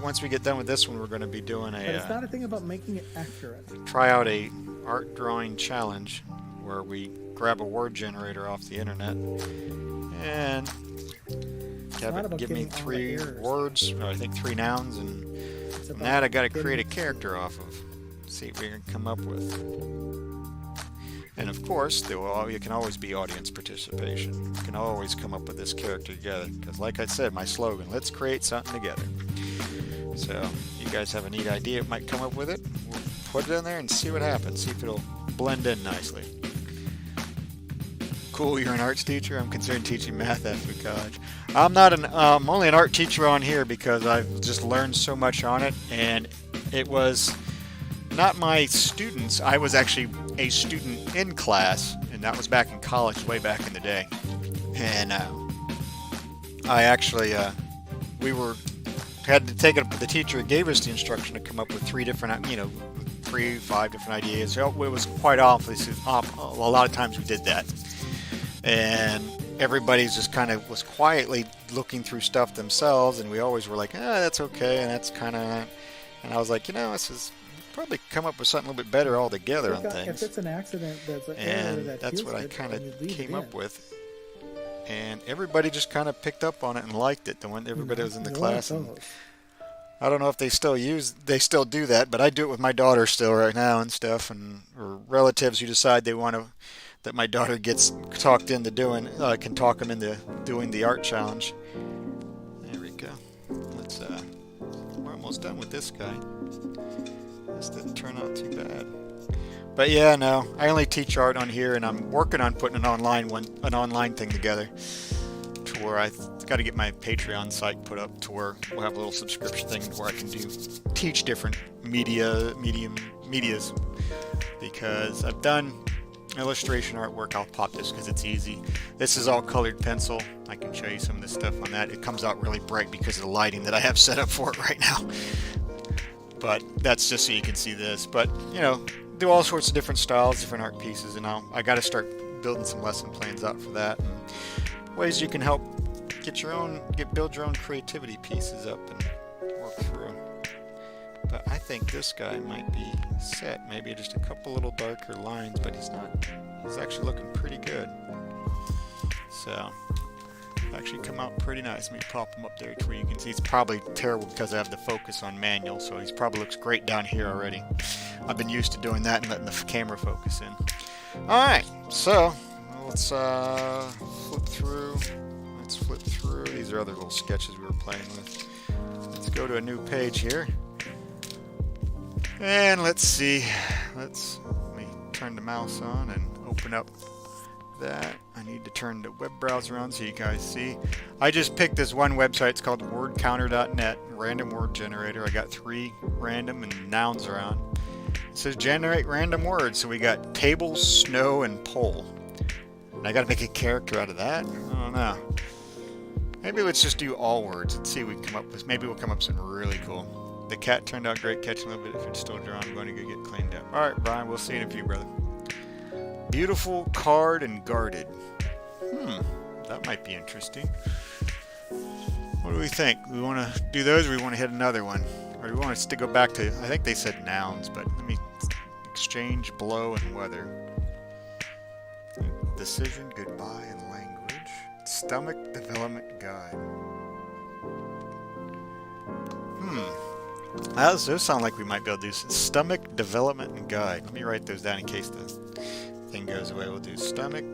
Once we get done with this one, we're going to be doing
But it's not a thing about making it accurate.
Try out a art drawing challenge where we grab a word generator off the internet and give me 3 words, or I think 3 nouns, and that I got to create a character off of. See what we can come up with. And of course, you can always be audience participation. You can always come up with this character together, because like I said, my slogan, let's create something together. So you guys have a neat idea, it might come up with it. We'll put it in there and see what happens. See if it'll blend in nicely. Cool, you're an arts teacher? I'm considering teaching math after college. I'm only an art teacher on here because I've just learned so much on it, and it was not my students. I was actually a student in class, and that was back in college, way back in the day. And I actually, we had to take it. The teacher gave us the instruction to come up with 5 different ideas. So it was quite awfully. A lot of times we did that, and everybody's just kind of was quietly looking through stuff themselves, and we always were like, that's okay, and that's kind of. And I was like, this is probably come up with something a little bit better altogether on things.
If it's an accident, that's an
and
error that
that's what I
good,
kind
then you
of
leave
came
it
up
in.
with. And everybody just kind of picked up on it and liked it. Everybody was in the class. And I don't know if they still do that, but I do it with my daughter still right now and stuff. Or relatives who decide that my daughter gets talked into doing, can talk them into doing the art challenge. There we go. We're almost done with this guy. This didn't turn out too bad. But yeah, no, I only teach art on here, and I'm working on putting an online thing together to where I got to get my Patreon site put up to where we'll have a little subscription thing where I can teach different medias, because I've done illustration artwork. I'll pop this because it's easy. This is all colored pencil. I can show you some of the stuff on that. It comes out really bright because of the lighting that I have set up for it right now. But that's just so you can see this. But do all sorts of different styles, different art pieces, and I got to start building some lesson plans out for that, and ways you can help build your own creativity pieces up and work through. But I think this guy might be set. Maybe just a couple little darker lines, but he's actually looking pretty good. So actually come out pretty nice. Let me pop him up there to where you can see. It's probably terrible because I have the focus on manual, so he probably looks great down here already. I've been used to doing that and letting the camera focus in. Alright, so let's flip through. These are other little sketches we were playing with. Let's go to a new page here. And let's see. Let me turn the mouse on and open up that. I need to turn the web browser on so you guys see. I just picked this one website. It's called wordcounter.net, random word generator. I got 3 random and nouns around. It says generate random words. So we got table, snow, and pole. And I got to make a character out of that? I don't know. Maybe let's just do all words. Let's see what we can come up with. Maybe we'll come up with something really cool. The cat turned out great. Catch a little bit. If it's still dry, I'm going to go get cleaned up. All right, Brian, we'll see you in a few, brother. Beautiful, card, and guarded. That might be interesting. What do we think? We want to do those, or we want to hit another one? Or do we want us to go back to, I think they said nouns, but let me exchange, blow, and weather. Decision, goodbye, and language. Stomach development guide. Those sound like we might be able to do some stomach development and guide. Let me write those down in case the thing goes away. We'll do stomach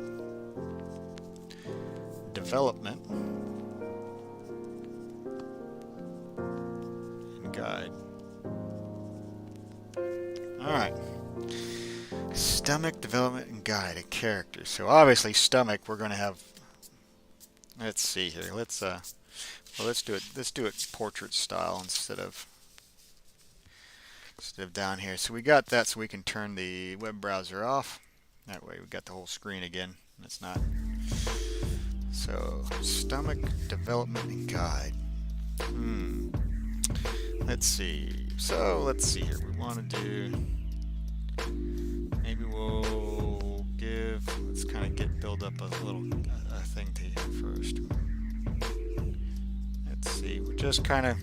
development and guide. Alright. Stomach development and guide, a character. So obviously stomach we're going to have, let's see here. Let's do it portrait style instead of down here. So we got that, so we can turn the web browser off. That way we got the whole screen again. That's not. So stomach development and guide. Let's see. So let's see here. We want to do. Maybe we'll let's kind of build up a little thing to here first. Let's see. We're just kind of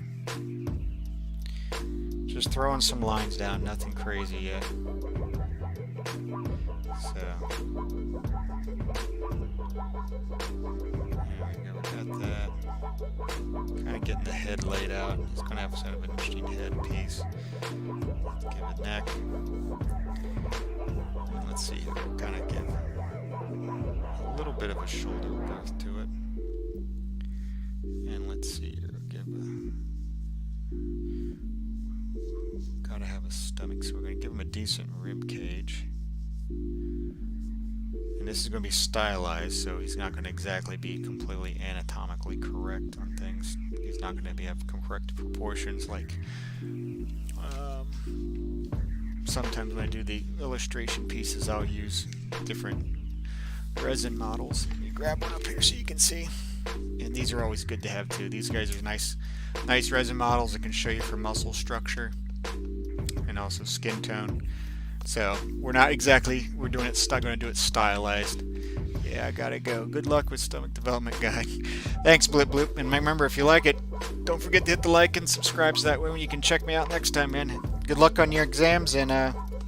throwing some lines down. Nothing crazy yet. So there we go. We got that. Kind of getting the head laid out. It's going to have sort of an interesting head piece. Give it neck. And let's see. We'll kind of give a little bit of a shoulder girth to it. And let's see here. Give a gotta have a stomach, so we're gonna give him a decent rib cage. And this is gonna be stylized, so he's not gonna exactly be completely anatomically correct on things. He's not gonna have correct proportions like sometimes when I do the illustration pieces, I'll use different resin models. Let me grab one up here so you can see. And these are always good to have too. These guys are nice resin models that can show you for muscle structure and also skin tone. So we're not exactly, we're doing it, going to do it stylized. Yeah, I gotta go. Good luck with Stomach Development Guide. Thanks, Blip Bloop. And remember, if you like it, don't forget to hit the like and subscribe so that way when you can check me out next time, man. Good luck on your exams, and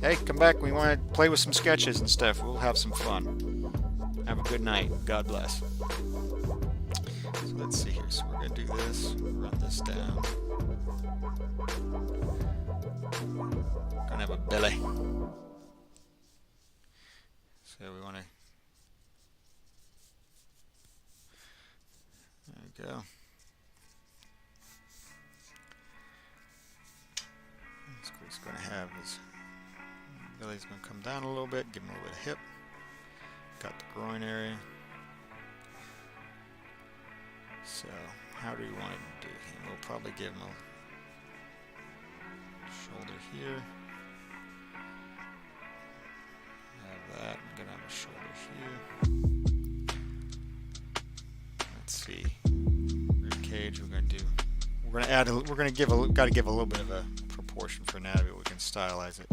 hey, come back. We want to play with some sketches and stuff. We'll have some fun. Have a good night. God bless. So let's see here. So we're going to do this. Run this down. Going to have a belly. So we want to... There we go. That's what he's going to have. His belly's going to come down a little bit. Give him a little bit of hip. Got the groin area. So, how do we want to do him? We'll probably give him a shoulder here. Have that. I'm gonna have a shoulder here. Let's see. Rib cage. We're gonna add. Gotta give a little bit of a proportion for anatomy. We can stylize it.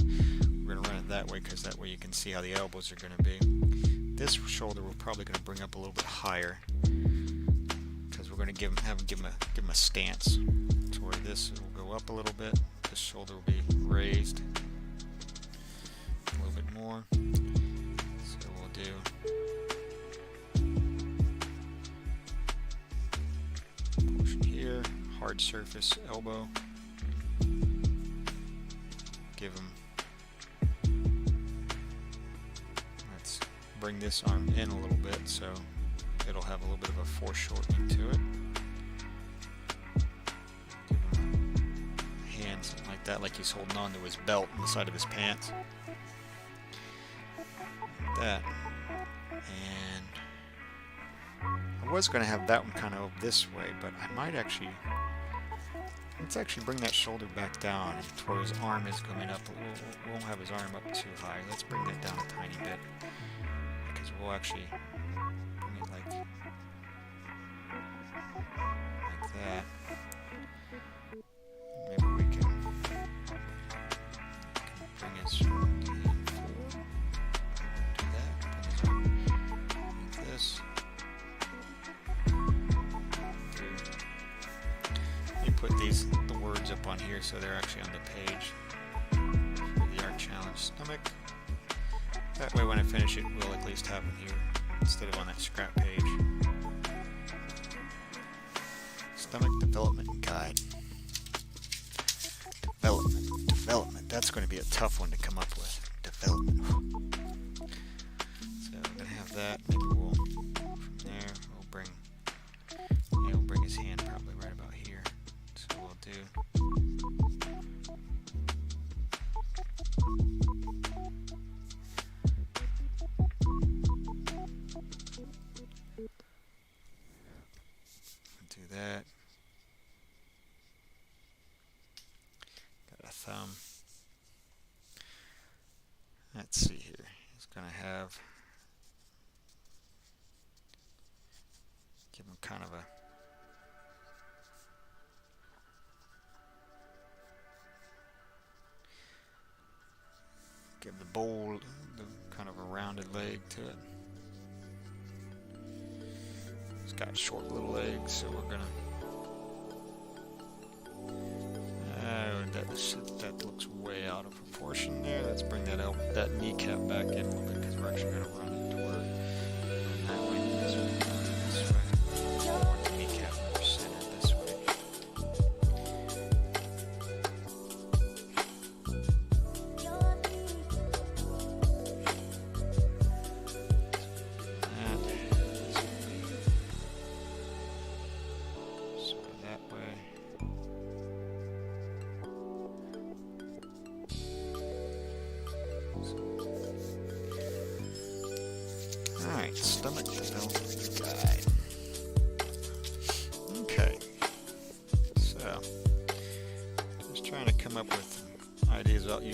We're gonna run it that way because that way you can see how the elbows are gonna be. This shoulder we're probably going to bring up a little bit higher because we're going to give him a stance to where this will go up a little bit. This shoulder will be raised a little bit more. So we'll do portion here, hard surface elbow. Give him. Bring this arm in a little bit so it'll have a little bit of a foreshortening to it. Give him a hand, something like that, like he's holding on to his belt on the side of his pants. Like that. And I was going to have that one kind of this way, but I might actually... Let's actually bring that shoulder back down to where his arm is coming up. We won't have his arm up too high. Let's bring that down a tiny bit. We'll actually bring it like that. Maybe we can bring his hand forward. Do that. Bring his arm like this. You put the words up on here so they're actually on the page for the Art Challenge Stomach. That way when I finish it, we'll at least have them here instead of on that scrap page. Stomach Development Guide. Development. That's going to be a tough one to come up with. Development. So we're going to have that. Maybe we'll, from there, we'll bring his hand probably right about here. So we'll do... that. Got a thumb. Let's see here. He's going to have, give him kind of a, give the bowl kind of a rounded leg to it. He's got short little legs, so we're gonna. That looks way out of proportion there. Let's bring that kneecap back in a little bit because we're actually gonna run it to where that way. This way. More the kneecap more centered this way.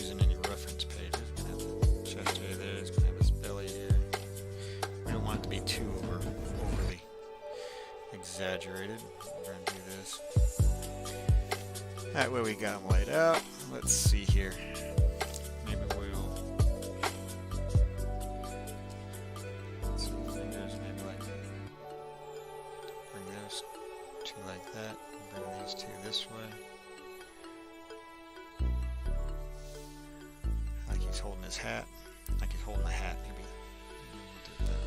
using any reference pages. It's going to have a chest area there. It's going to have his belly here. We don't want it to be too overly exaggerated. We're going to do this. That way we got them laid out. Let's see here. Maybe we'll some fingers, maybe like bring those two like that. Bring these two this way. Like he's holding his hat. Like he's holding a hat, maybe. Do it that way.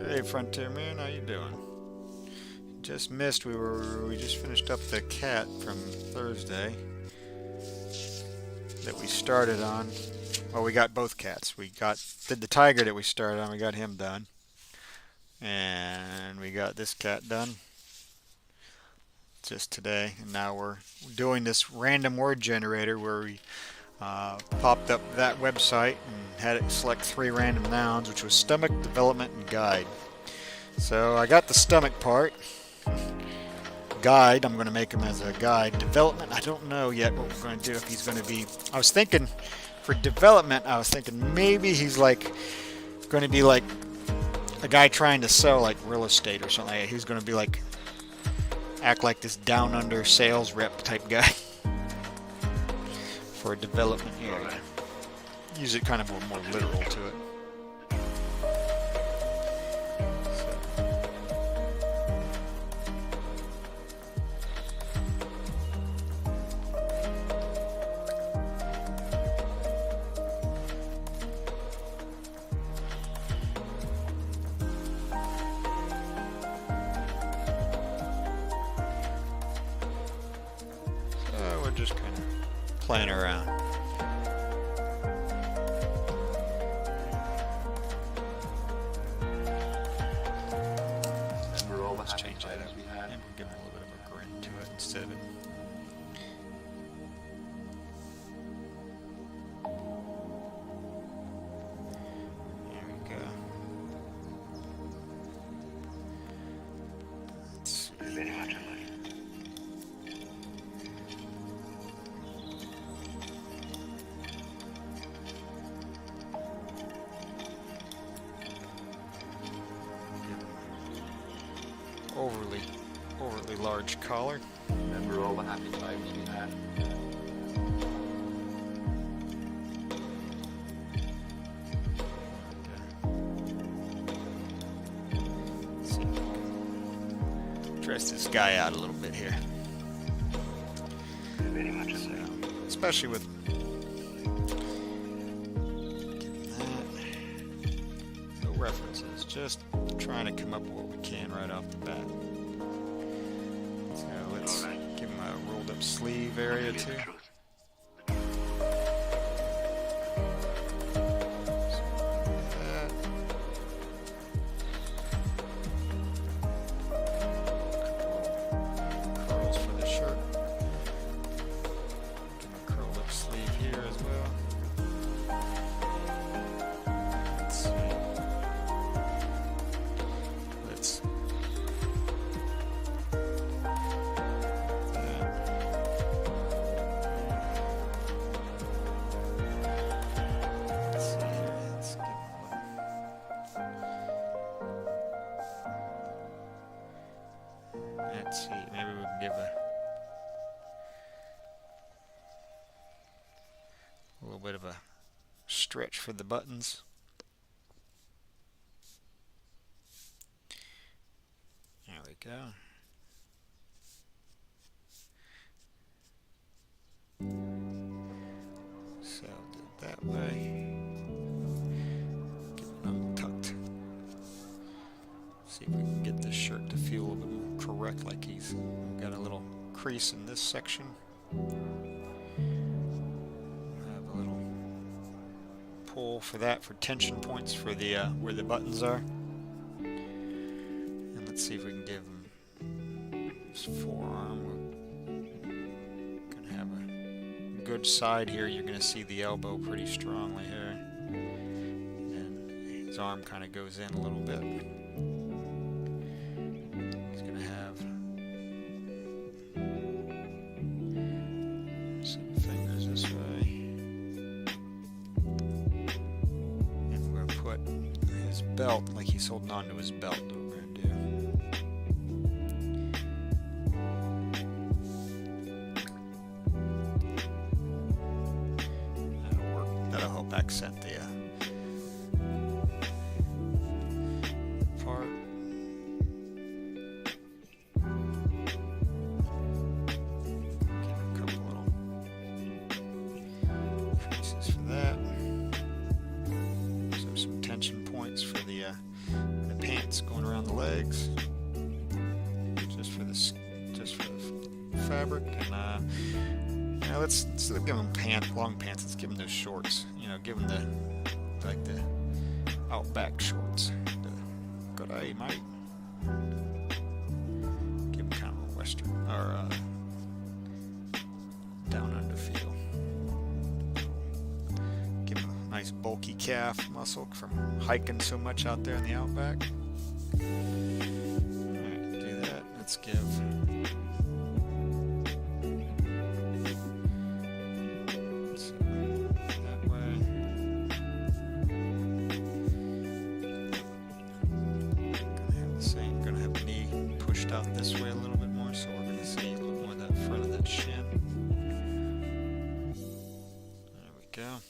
Hey Frontier Man, how you doing? Just missed, we just finished up the cat from Thursday that we started on. Well, we got both cats. Did the tiger that we started on, we got him done. And we got this cat done just today. And now we're doing this random word generator where we popped up that website and had it select 3 random nouns, which was stomach, development, and guide. So I got the stomach part. Guide, I'm going to make him as a guide. Development, I don't know yet what we're going to do, if he's going to be... I was thinking, for development, I was thinking maybe he's like going to be like a guy trying to sell like real estate or something. He's going to be like, act like this down under sales rep type guy. For a development area. Use it kind of more literal to it. So we're just kind of playing around. Let's change that up. And we'll give him a little bit of a grin to it instead of it. There we go. Let's see. Overly large collar.
Remember all the happy times we had.
Let's see if we can dress this guy out a little bit here.
Very much so.
Especially with that. No references, just trying to come up with what we can right off the bat. So let's give him a rolled up sleeve area too. Curls for the shirt. Give him a curled up sleeve here as well. Let's see. Let's Let's see, maybe we can give a little bit of a stretch for the buttons. There we go. So do it that way. Get it untucked. See if we can get this shirt to feel a little bit more correct, like he's got a little crease in this section. Have a little pull for that, for tension points for the where the buttons are. And let's see if we can give him his forearm. We're gonna have a good side here. You're gonna see the elbow pretty strongly here, and his arm kind of goes in a little bit. He's gonna have some fingers this way, and we're gonna put his belt, like he's holding on to his belt. What we're gonna do. That'll help accent the part. Give a couple little creases for that. So some tension points for the pants going around the legs, just for the fabric. And now let's instead of giving them long pants, let's give them those shorts. You know, give them the outback shorts. Good eye, mate. Give them kind of a western or down under feel. Give them a nice bulky calf muscle from hiking so much out there in the outback. Alright, do that. Let's give that way. Gonna have the same, gonna have the knee pushed out this way a little bit more, so we're gonna see a little more of that front of that shin. There we go.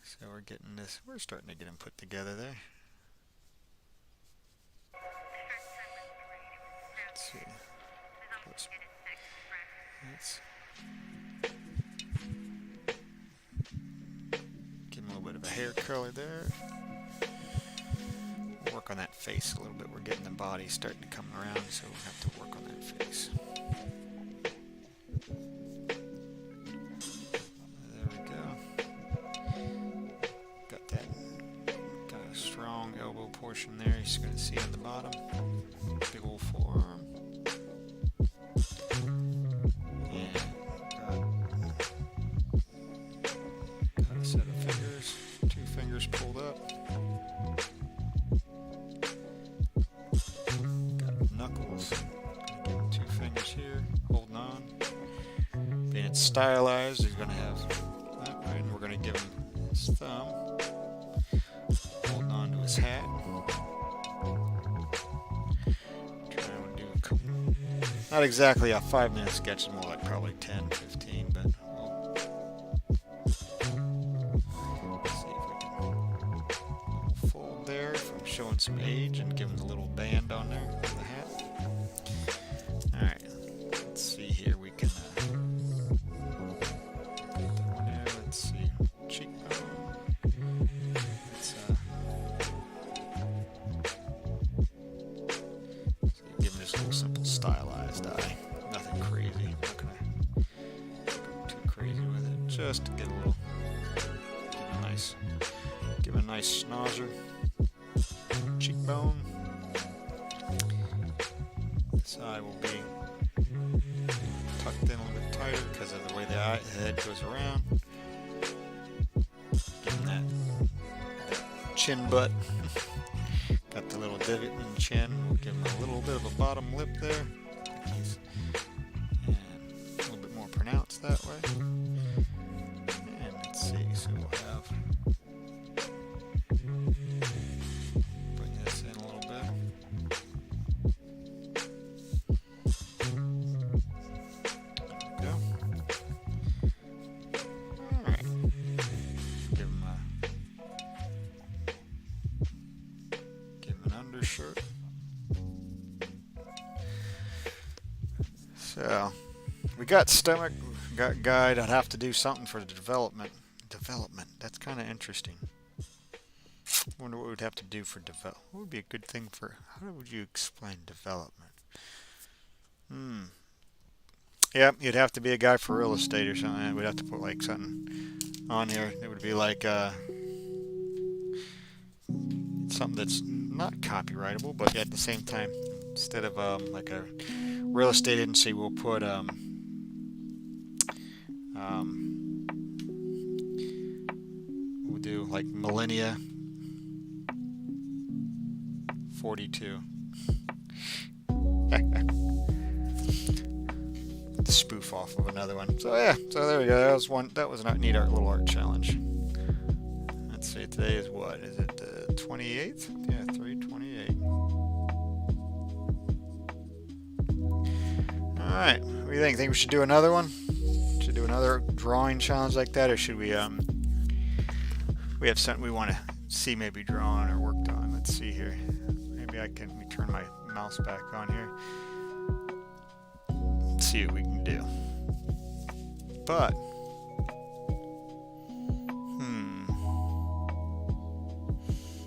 So we're getting this, we're starting to get them put together there. Let's see. Let's give him a little bit of a hair color there. We'll work on that face a little bit. We're getting the body starting to come around, so we'll have to work on that face. There we go. Got that kind of strong elbow portion there. You're just going to see on the bottom. Big old forearm. Got a set of fingers. 2 fingers pulled up. Got knuckles. Give him 2 fingers here, holding on. Being it's stylized, he's going to have that way, and we're going to give him his thumb, holding on to his hat. Trying to do a couple, not exactly a 5-minute sketch, it's more like probably 10, 15, but let's see if we can fold there from showing some age and give him the little band on there on the hat. Alright, let's see here, we can put that one there, let's see, cheekbone. Let's give him this little simple stylized eye. Nothing crazy, not gonna go too crazy with it, just to get a little, give him a nice schnauzer, cheekbone. This eye will be tucked in a little bit tighter because of the way the head goes around. Give him that chin butt. Got the little divot in the chin. We'll give him a little bit of a bottom lip there. And a little bit more pronounced that way. And let's see, so we'll have, bring this in a little bit. There we go. Alright. Give him an undershirt. So, we got stomach, we got guide. I'd have to do something for the development. Development, that's kind of interesting. I wonder what we'd have to do for develop. What would be a good thing for, how would you explain development? Yep, you'd have to be a guy for real estate or something. We'd have to put like something on here. It would be like something that's not copyrightable, but at the same time, instead of like a real estate agency, we'll put we'll do like Millennia 42. Spoof off of another one. So yeah, so there we go. That was one. That was a neat art, little art challenge. Let's see. Today is what? Is it the 28th? Yeah, 3/28. All right. What do you think? Think we should do another one? Should do another drawing challenge like that, or should we have something we want to see maybe drawn or worked on? Let's see here. Maybe let me turn my mouse back on here. See what we can do. But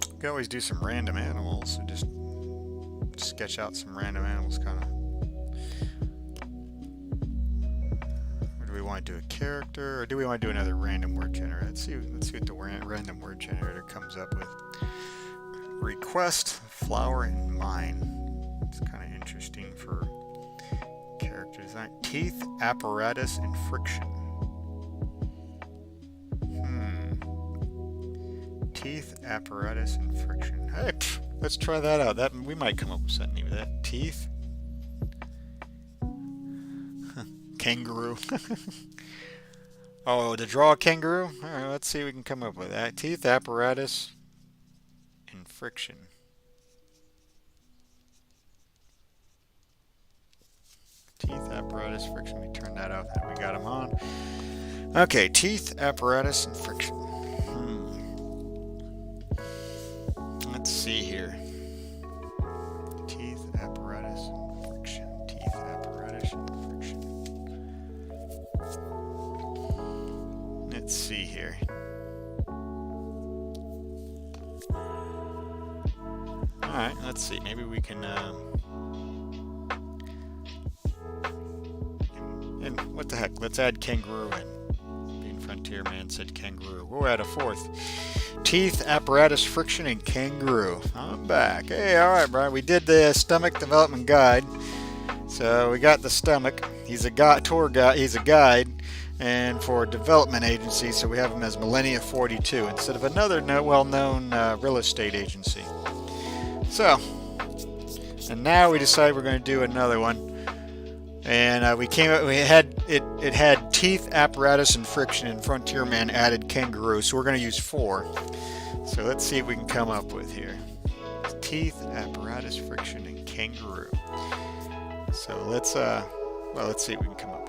we can always do some random animals. So just sketch out some random animals, kind of. Or do we want to do a character, or do we want to do another random word generator? Let's see what the random word generator comes up with. Request flower in mine. It's kind of interesting for character design. Teeth, apparatus, and friction. Teeth, apparatus, and friction. Hey, let's try that out. We might come up with something new with that. Teeth. Kangaroo. Oh, to draw a kangaroo? Alright, let's see what we can come up with that. Teeth, apparatus, and friction. Teeth, apparatus, friction. We turn that off. We got them on. Okay, teeth, apparatus, and friction. Let's see here. Teeth, apparatus, and friction. Teeth, apparatus, and friction. Let's see here. Alright, let's see. Maybe we can... And what the heck? Let's add kangaroo in. Being Frontier Man said kangaroo. We'll add a fourth. Teeth, apparatus, friction, and kangaroo. I'm back. Hey, alright, Brian. We did the stomach development guide. So we got the stomach. He's a tour guide. He's a guide. And for development agency, so we have him as Millennia 42 instead of another well-known real estate agency. So, and now we decide we're going to do another one. And it had teeth, apparatus, and friction, and Frontier Man added kangaroo, so we're going to use 4. So let's see what we can come up with here. Teeth, apparatus, friction, and kangaroo. So let's see what we can come up with.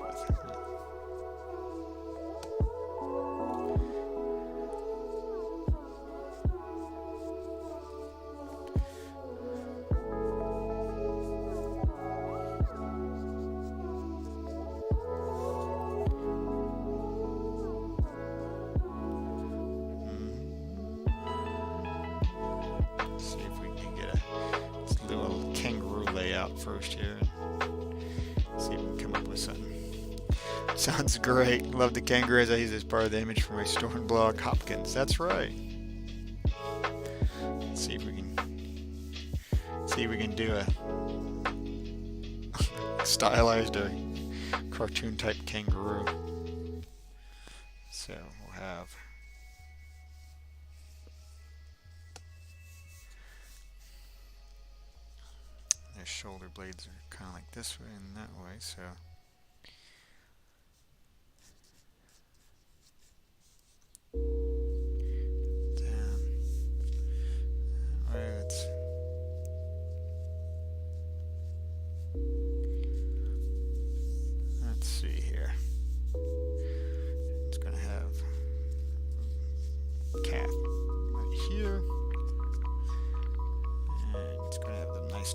First here and see if we can come up with something. Sounds great. Love the kangaroos I use as part of the image for my Storm blog. Hopkins, that's right. Let's see if we can do a stylized or cartoon type kangaroo. So we'll have their shoulder blades are kind of like this way and that way, so down that way. Let's see here. It's gonna have cat right here, and it's gonna have the nice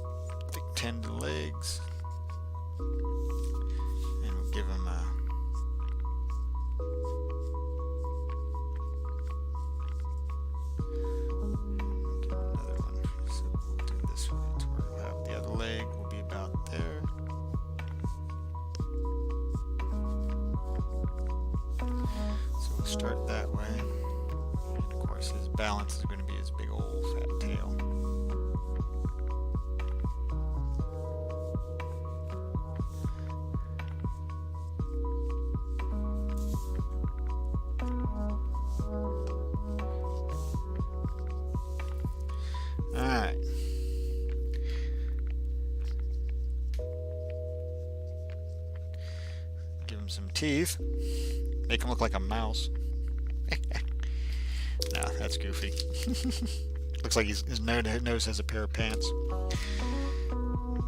thick tender legs, and we'll give him a another one. So we'll do this one to where we'll have the other leg will be about there. start that way. And of course, his balance is going to be his big old fat tail. Alright. Give him some teeth. Make him look like a mouse. No, that's goofy. Looks like his nose has a pair of pants.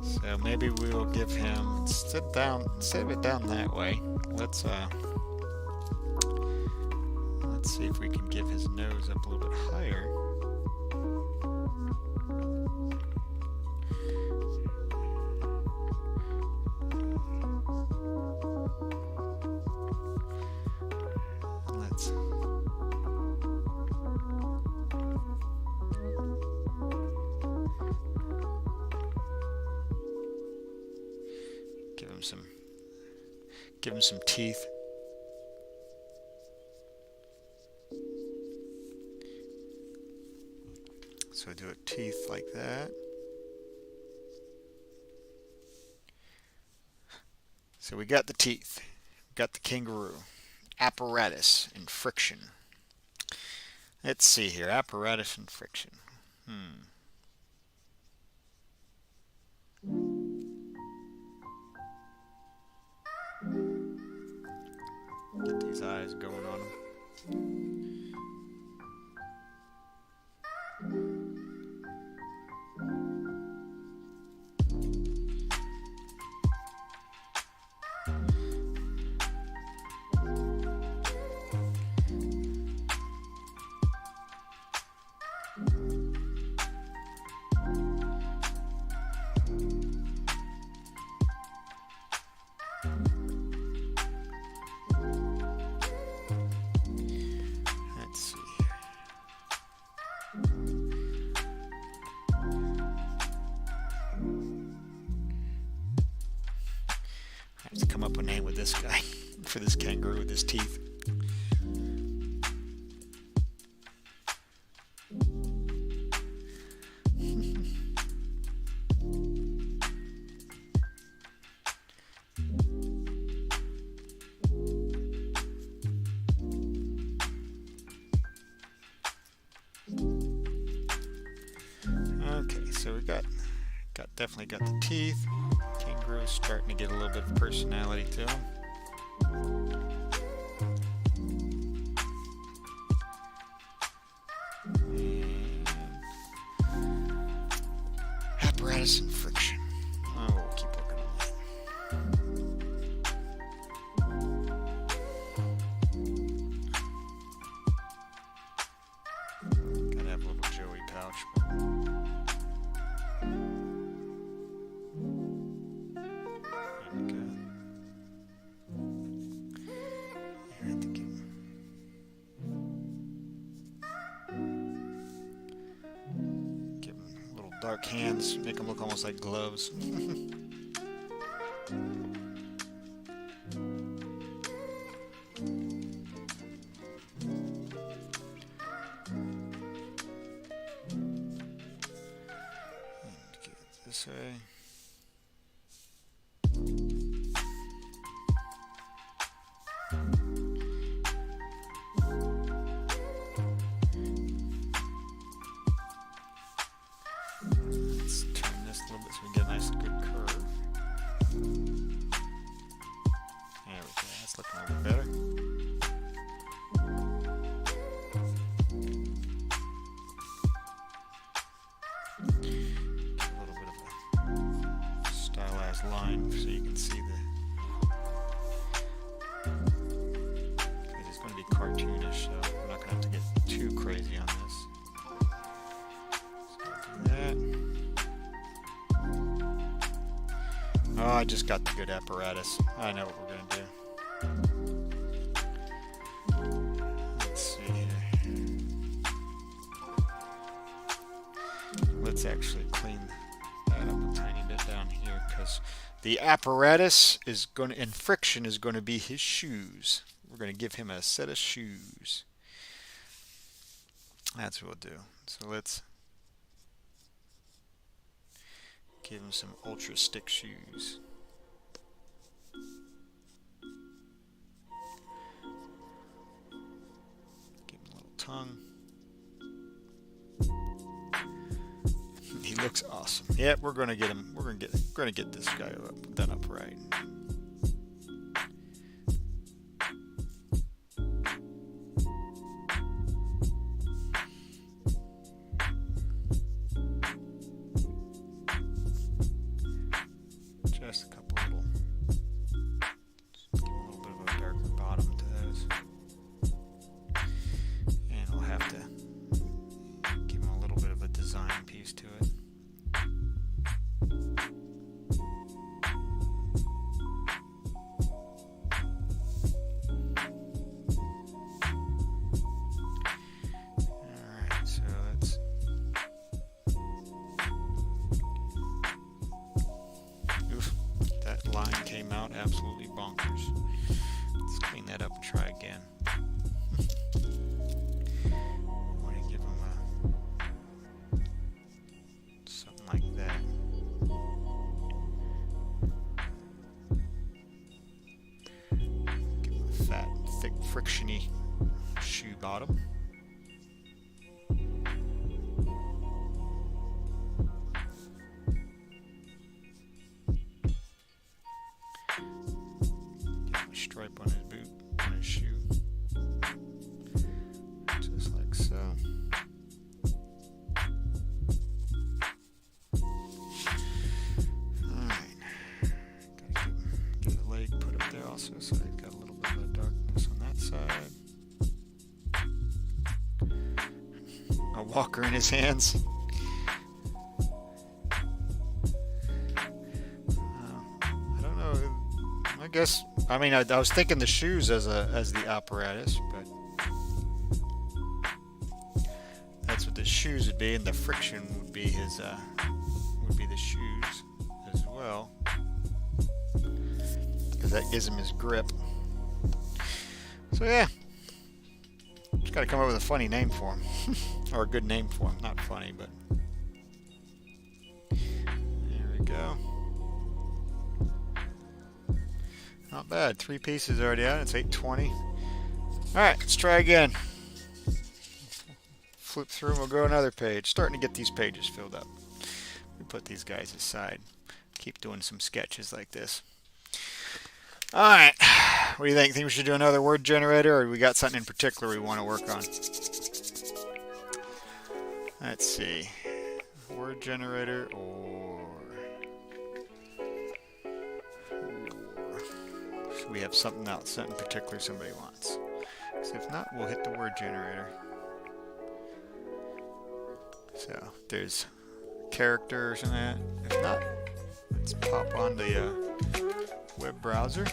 So maybe we'll give him, instead of it down that way, let's see if we can give his nose up a little bit higher. Let's give him some teeth. So do a teeth like that. So we got the teeth. We got the kangaroo. Apparatus and friction. Let's see here. Apparatus and friction. Get these eyes going on him. I have to come up with a name with this guy for this kangaroo with his teeth. Okay, so we definitely got the teeth. Kangaroo's starting to get a little bit of personality to him. And apparatus and friction. Oh, we'll keep working on that. Gotta have a little Joey pouch. Dark hands, make them look almost like gloves. Get it this way. Looking a little better. Get a little bit of a stylized line so you can see it's going to be cartoonish, so we're not going to have to get too crazy on this. So I'll do that. Oh, I just got the good apparatus. I know what we're going to do. Let's see here. Let's actually clean that up a tiny bit down here because the apparatus is going to, and friction is going to be his shoes. we're going to give him a set of shoes. That's what we'll do. So let's give him some ultra stick shoes. Give him a little tongue. He looks awesome. Yeah, we're gonna get him. We're gonna get this guy done up right. Just a couple little. Give him a little bit of a darker bottom to those, and we'll have to give him a little bit of a design piece to it. Alright, so let's oof, that line came out absolutely bonkers. Let's clean that up and try again. I want to give him something like that. Give him a fat, thick, frictiony shoe bottom. Give him a stripe on his boot, on his shoe. Just like so. Alright. Gotta get a leg put up there also, so they've got a little bit of darkness on that side. A walker in his hands. I don't know. I guess. I mean, I was thinking the shoes as the apparatus, but that's what the shoes would be, and the friction would be his would be the shoes as well, because that gives him his grip. So yeah, just got to come up with a funny name for him, or a good name for him. Not funny, but there we go. Not bad. 3 pieces already out. It's 8:20. All right, let's try again. Flip through and we'll go another page. Starting to get these pages filled up. We put these guys aside. Keep doing some sketches like this. All right. What do you think? Think we should do another word generator, or we got something in particular we want to work on? Let's see. Word generator or so we have something else, something particular somebody wants. So if not, we'll hit the word generator. So there's characters and that. If not, let's pop on the web browser.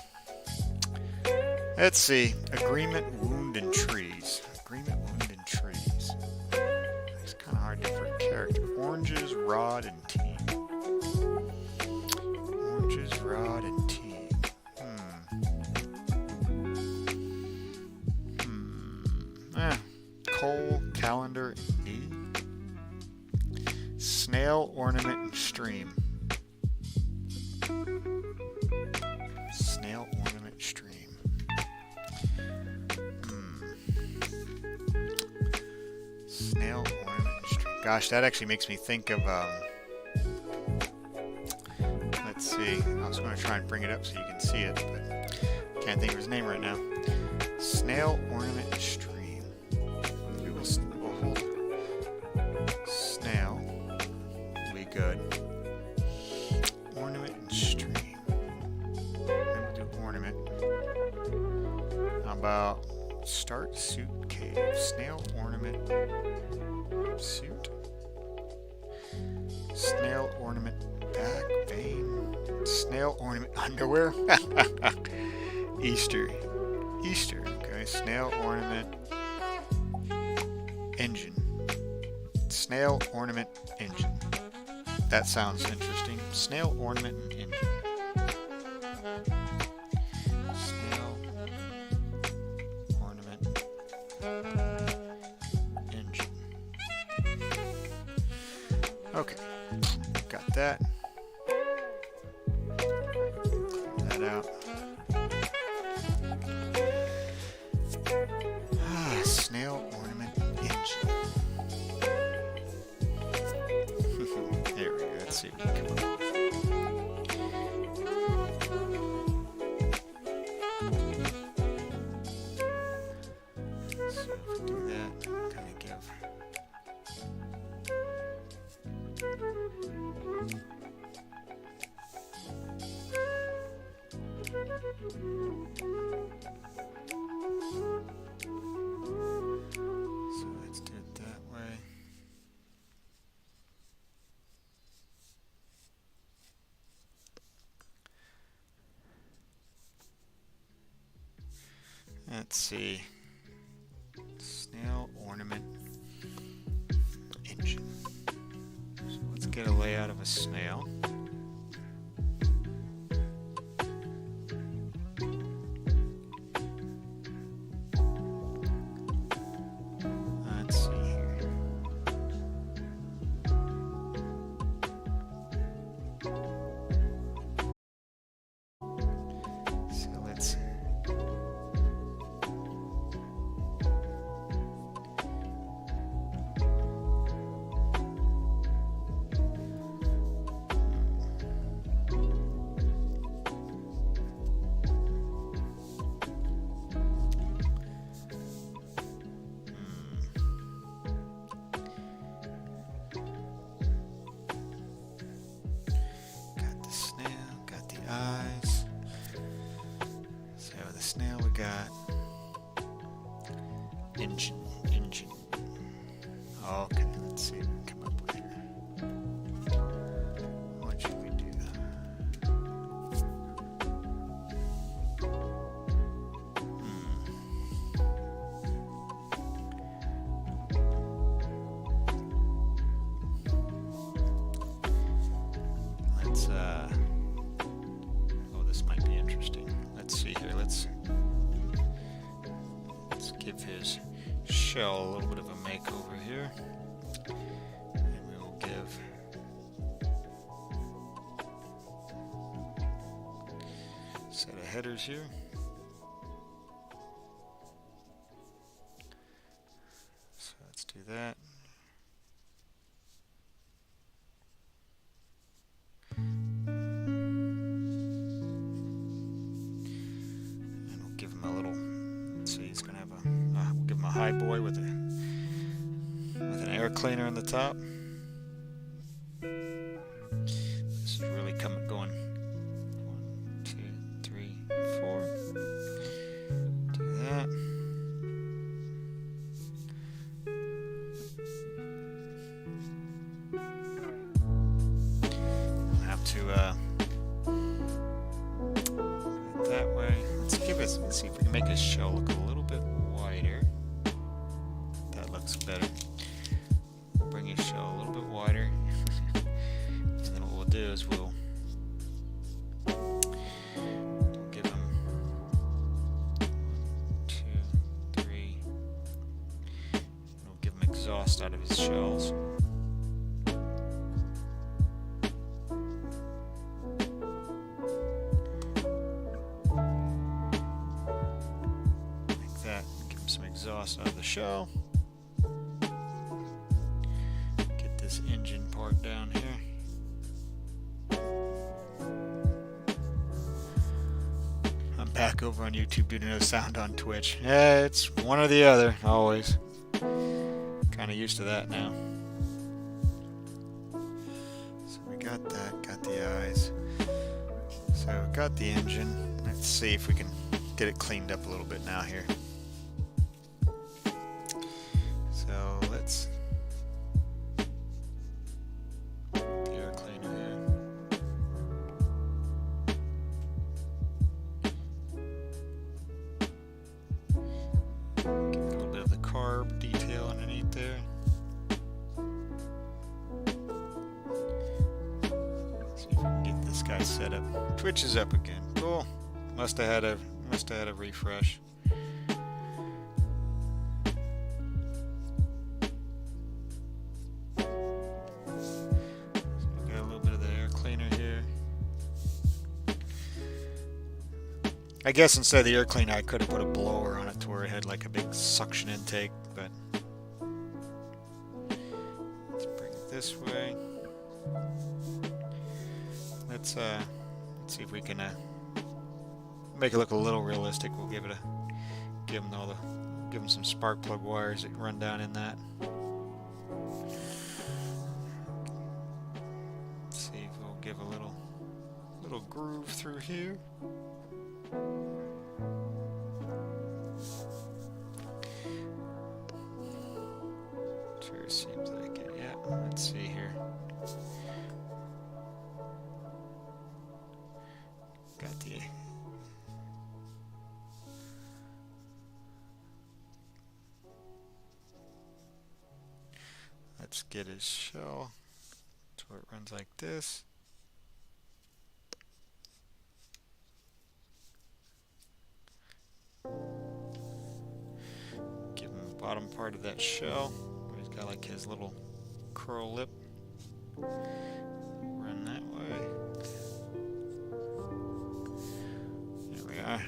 Let's see. Agreement, wound, and trees. Agreement, wound, and trees. It's kind of hard to for character. Oranges, rod, and team. Oranges, rod, and team. Coal, calendar, knee. Snail, ornament, and stream. Snail, ornament, stream. Snail, ornament, and stream. Gosh, that actually makes me think of, let's see. I was going to try and bring it up so you can see it, but I can't think of his name right now. Snail, ornament, and stream. We'll hold snail. Will be good. Ornament and stream. Then we'll do ornament. How about start, suit, cave? Snail, ornament, suit. Snail, ornament, back, vein. Snail, ornament, underwear. Easter. Easter. Okay. Snail, ornament, engine. Snail, ornament, engine. That sounds interesting. Snail, ornament, and engine. Snail, Okay, got that. Clean that out. Snail ornament engine. There we go. Let's see if we can come up with. So if we do that, kind of give. So let's do it that way. Let's see. Snail ornament engine. So let's get a layout of a snail. Let's see here. So let's got the snail, got the eyes. So the snail we got engine. Okay, let's see what we can come up with here. What should we do? Let's oh, this might be interesting. Let's see here. Let's give his shell a little bit of a makeover here. And we will give a set of headers here. So let's do that. And we'll give him a little, let's see, he's gonna have a, we'll give him a high boy with an air cleaner on the top. This is really going 1, 2, 3, 4. Do that. I'll have to put it that way. Let's see if we can make his shell look a little bit wider. That looks better. Bring his shell a little bit wider. And then what we'll do is we'll give him 1, 2, 3. And we'll give him exhaust out of his shells. Like that. Give him some exhaust out of the shell. Get this engine part down here. I'm back over on YouTube due to no sound on Twitch. Yeah, it's one or the other, always. Kind of used to that now. So we got that, got the eyes. So we got the engine. Let's see if we can get it cleaned up a little bit now here. So let's the air cleaner here. Get a little bit of the carb detail underneath there. See if we can get this guy set up. Twitch is up again. Cool. Must have had a refresh. I guess instead of the air cleaner, I could have put a blower on it to where it had like a big suction intake, but let's bring it this way. Let's see if we can make it look a little realistic. We'll give them some spark plug wires that run down in that. Let's see if we'll give a little groove through here. Sure seems like it. Yeah, let's see here. Got the let's get his shell so it runs like this. Give him the bottom part of that shell where he's got like his little curl lip. Run that way. There we are.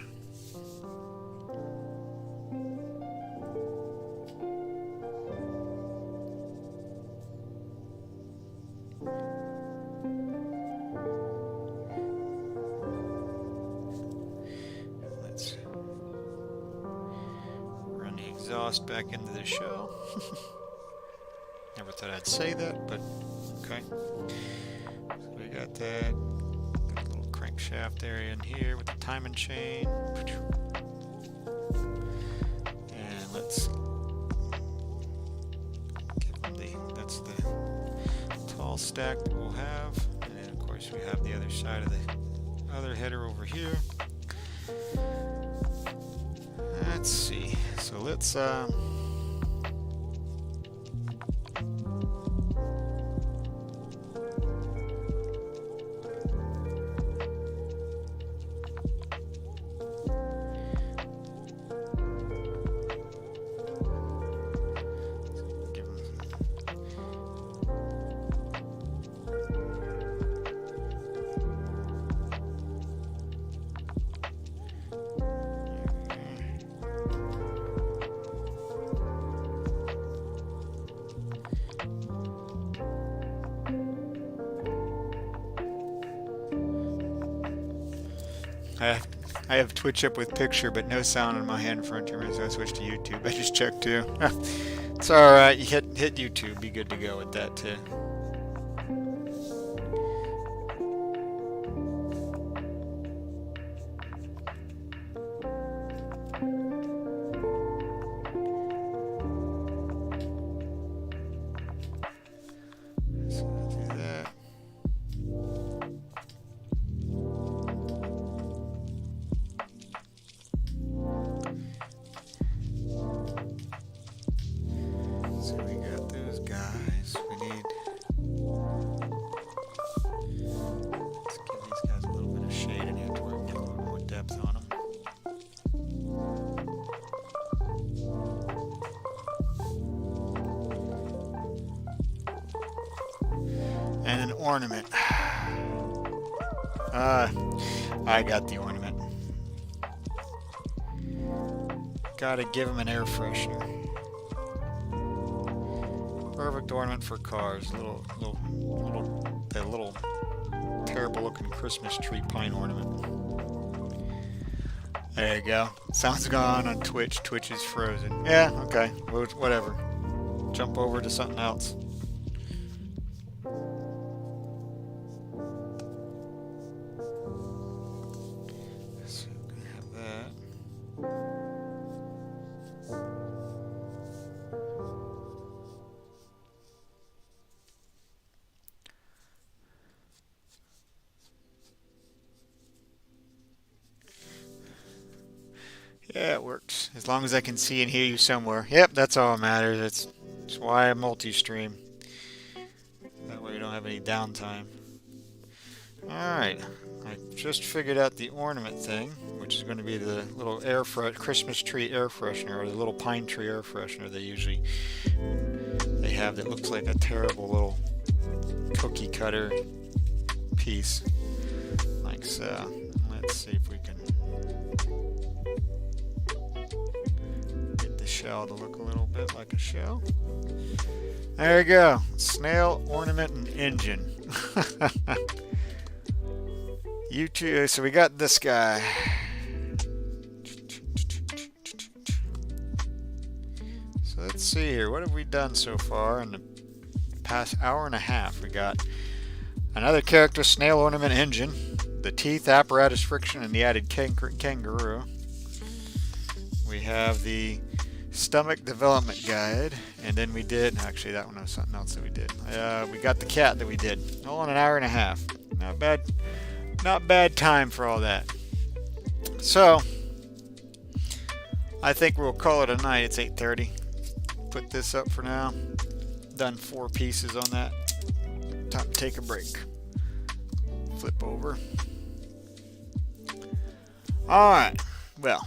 Let's run the exhaust back into the shell. Never thought I'd say that, but okay. So we got that. Got a little crankshaft area in here with the timing chain. And let's give them that's the tall stack that we'll have. And then of course we have the other side of the other header over here. Let's see. So let's I have Twitch up with picture, but no sound on my hand front camera, so I switched to YouTube. I just checked too. It's alright, you hit YouTube, be good to go with that too. And an ornament. I got the ornament. Gotta give him an air freshener. Perfect ornament for cars. That little terrible looking Christmas tree pine ornament. There you go. Sound's gone on Twitch. Twitch is frozen. Yeah, okay. Whatever. Jump over to something else. Yeah, it works. As long as I can see and hear you somewhere. Yep, that's all that matters. That's why I multi-stream. That way you don't have any downtime. Alright, I just figured out the ornament thing, which is going to be the little Christmas tree air freshener, or the little pine tree air freshener they have that looks like a terrible little cookie cutter piece. Like so. Let's see if we can shell to look a little bit like a shell. There you go. Snail, ornament, and engine. You two, so we got this guy. So let's see here. What have we done so far in the past hour and a half? We got another character, snail, ornament, engine, the teeth, apparatus, friction, and the added kangaroo. We have the stomach development guide, and then we did, actually that one was something else that we did. We got the cat that we did, all in an hour and a half. Not bad time for all that. So I think we'll call it a night. It's 8:30. Put this up for now. Done 4 pieces on that. Time to take a break. Flip over. Alright, well,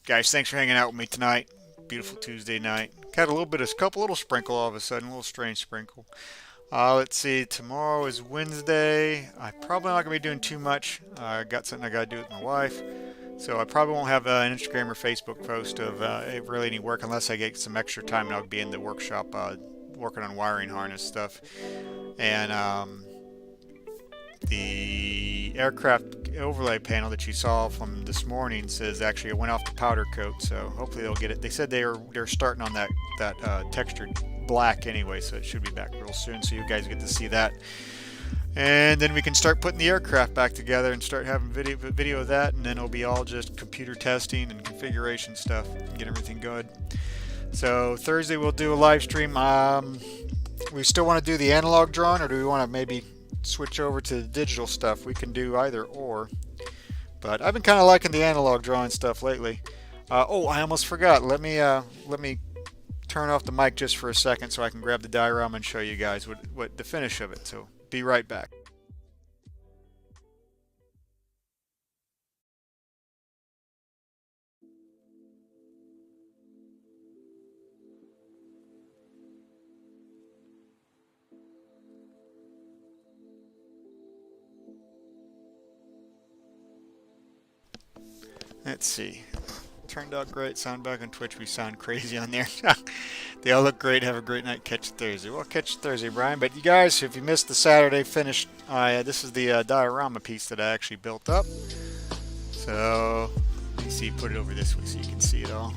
guys, thanks for hanging out with me tonight. Beautiful Tuesday night. Got a little bit of couple little sprinkle all of a sudden, a little strange sprinkle. Let's see, tomorrow is Wednesday. I'm probably not going to be doing too much. I got something I got to do with my wife. So I probably won't have an Instagram or Facebook post of really any work unless I get some extra time, and I'll be in the workshop working on wiring harness stuff. And the aircraft overlay panel that you saw from this morning says actually it went off the powder coat, so hopefully they'll get it. They said they're starting on that textured black anyway, so it should be back real soon, so you guys get to see that. And then we can start putting the aircraft back together and start having video of that, and then it'll be all just computer testing and configuration stuff and get everything good. So Thursday we'll do a live stream. We still want to do the analog drawing, or do we want to maybe switch over to the digital stuff? We can do either or, but I've been kind of liking the analog drawing stuff lately. Oh, I almost forgot. Let me turn off the mic just for a second so I can grab the diorama and show you guys what the finish of it. So be right back. Let's see. Turned out great. Sound back on Twitch. We sound crazy on there. They all look great. Have a great night. Catch you Thursday. Well, catch you Thursday, Brian. But you guys, if you missed the Saturday finish, this is the diorama piece that I actually built up. So, let me see. Put it over this way so you can see it all.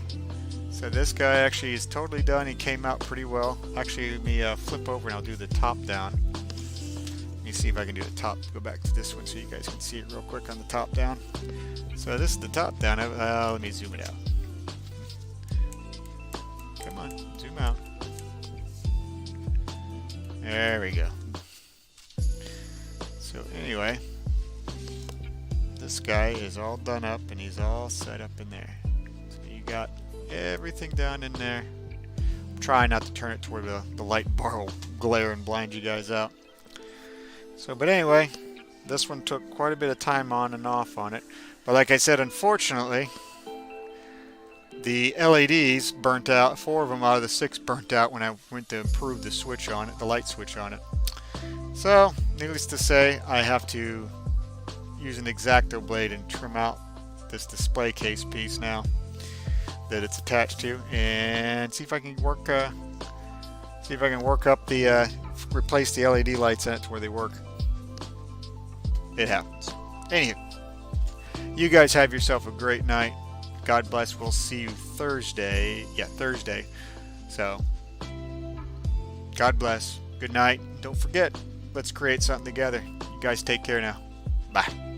So this guy actually is totally done. He came out pretty well. Actually, let me flip over and I'll do the top down. Let me see if I can do the top. Go back to this one so you guys can see it real quick on the top down. So this is the top down. Let me zoom it out. Come on, zoom out. There we go. So anyway, this guy is all done up and he's all set up in there. So you got everything down in there. I'm trying not to turn it toward the light bar will glare and blind you guys out. So, but anyway, this one took quite a bit of time on and off on it. But like I said, unfortunately, the LEDs burnt out. 4 of them out of the 6 burnt out when I went to improve the switch on it, the light switch on it. So, needless to say, I have to use an X-Acto blade and trim out this display case piece now that it's attached to, and see if I can work up the replace the LED lights in it to where they work. It happens. Anywho, you guys have yourself a great night. God bless. We'll see you Thursday. Yeah, Thursday. So, God bless. Good night. Don't forget, let's create something together. You guys take care now. Bye.